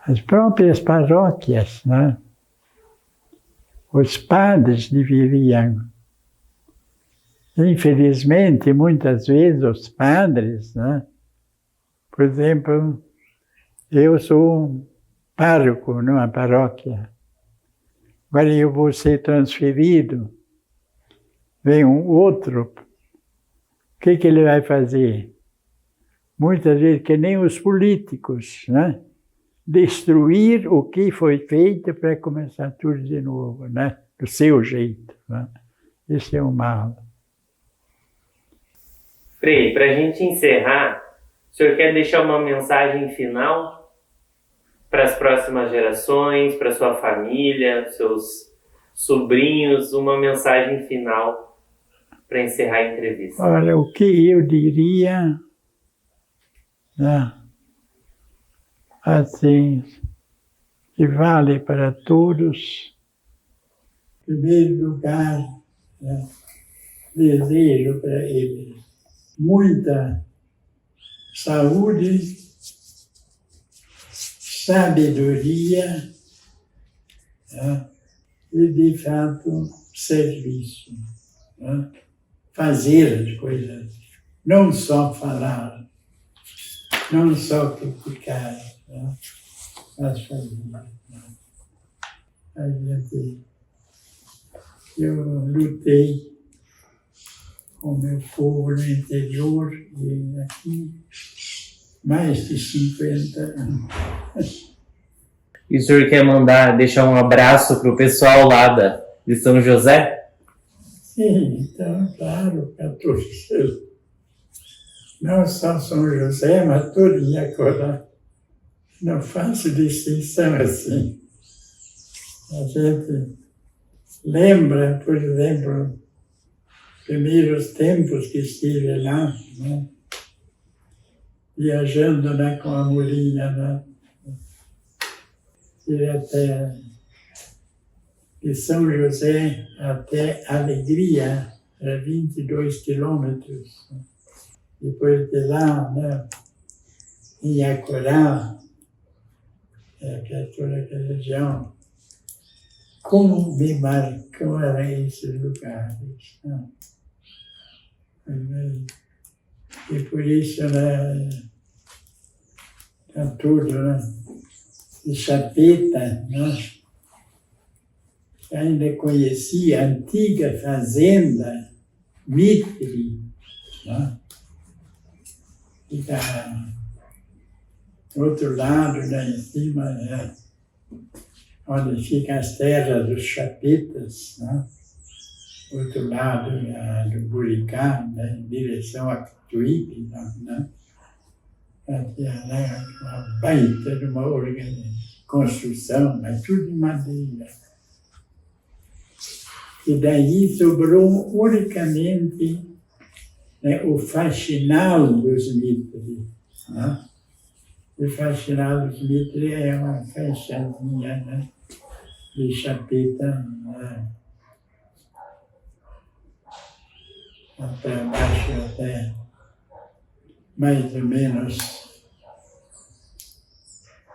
as próprias paróquias, né? Os padres deveriam. Infelizmente, muitas vezes os padres, né? Por exemplo, eu sou pároco numa paróquia. Agora eu vou ser transferido, vem um outro. O que ele vai fazer? Muitas vezes, que nem os políticos, né? Destruir o que foi feito para começar tudo de novo, né? Do seu jeito, né? Esse é o mal. Frei, para a gente encerrar, o senhor quer deixar uma mensagem final para as próximas gerações, para sua família, seus sobrinhos, uma mensagem final para encerrar a entrevista? Olha, o que eu diria, né? Assim, que vale para todos. Em primeiro lugar, né, desejo para eles muita saúde, sabedoria, né, e, de fato, serviço. Né? Fazer as coisas, não só falar, não só criticar, né? Mas fazer. Né? A gente, eu lutei com o meu povo no interior e aqui mais de 50 anos. E o senhor quer deixar um abraço para o pessoal lá de São José? Sim, então, claro, para todos eles. Não só São José, mas todo Iacorá. Não faço distinção assim. A gente lembra, por exemplo, primeiros tempos que estive lá, né? Viajando, né, com a mulinha, né? Ir até de São José até Alegria, era 22 quilômetros. Depois de lá, né, em Iacorá, que é toda aquela região, como me marcaram esses lugares. Né? E por isso, né, tá tudo, né? De Chapeta, né? Ainda conhecia a antiga fazenda Mitre, né? E do outro lado, lá em cima, onde ficam as terras dos Chapetas, né? Outro lado do Buricá, né? Em direção a Tuípe, né? Uma baita de uma construção, mas tudo de madeira. E daí sobrou unicamente, né, o faxinal dos Mitre. Né? O faxinal dos Mitre é uma fechadinha, né, de Chapeta, né, até baixo, até mais ou menos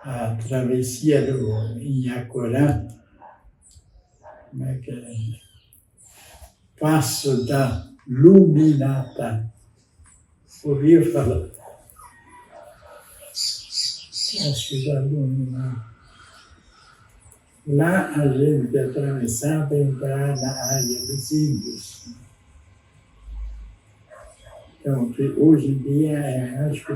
a travessia do Iacorá, como é que é? Passo da Luminata. Ouviu falar? Passo da Luminata. Lá a gente atravessava para entrar na área dos índios. Então, que hoje em dia acho que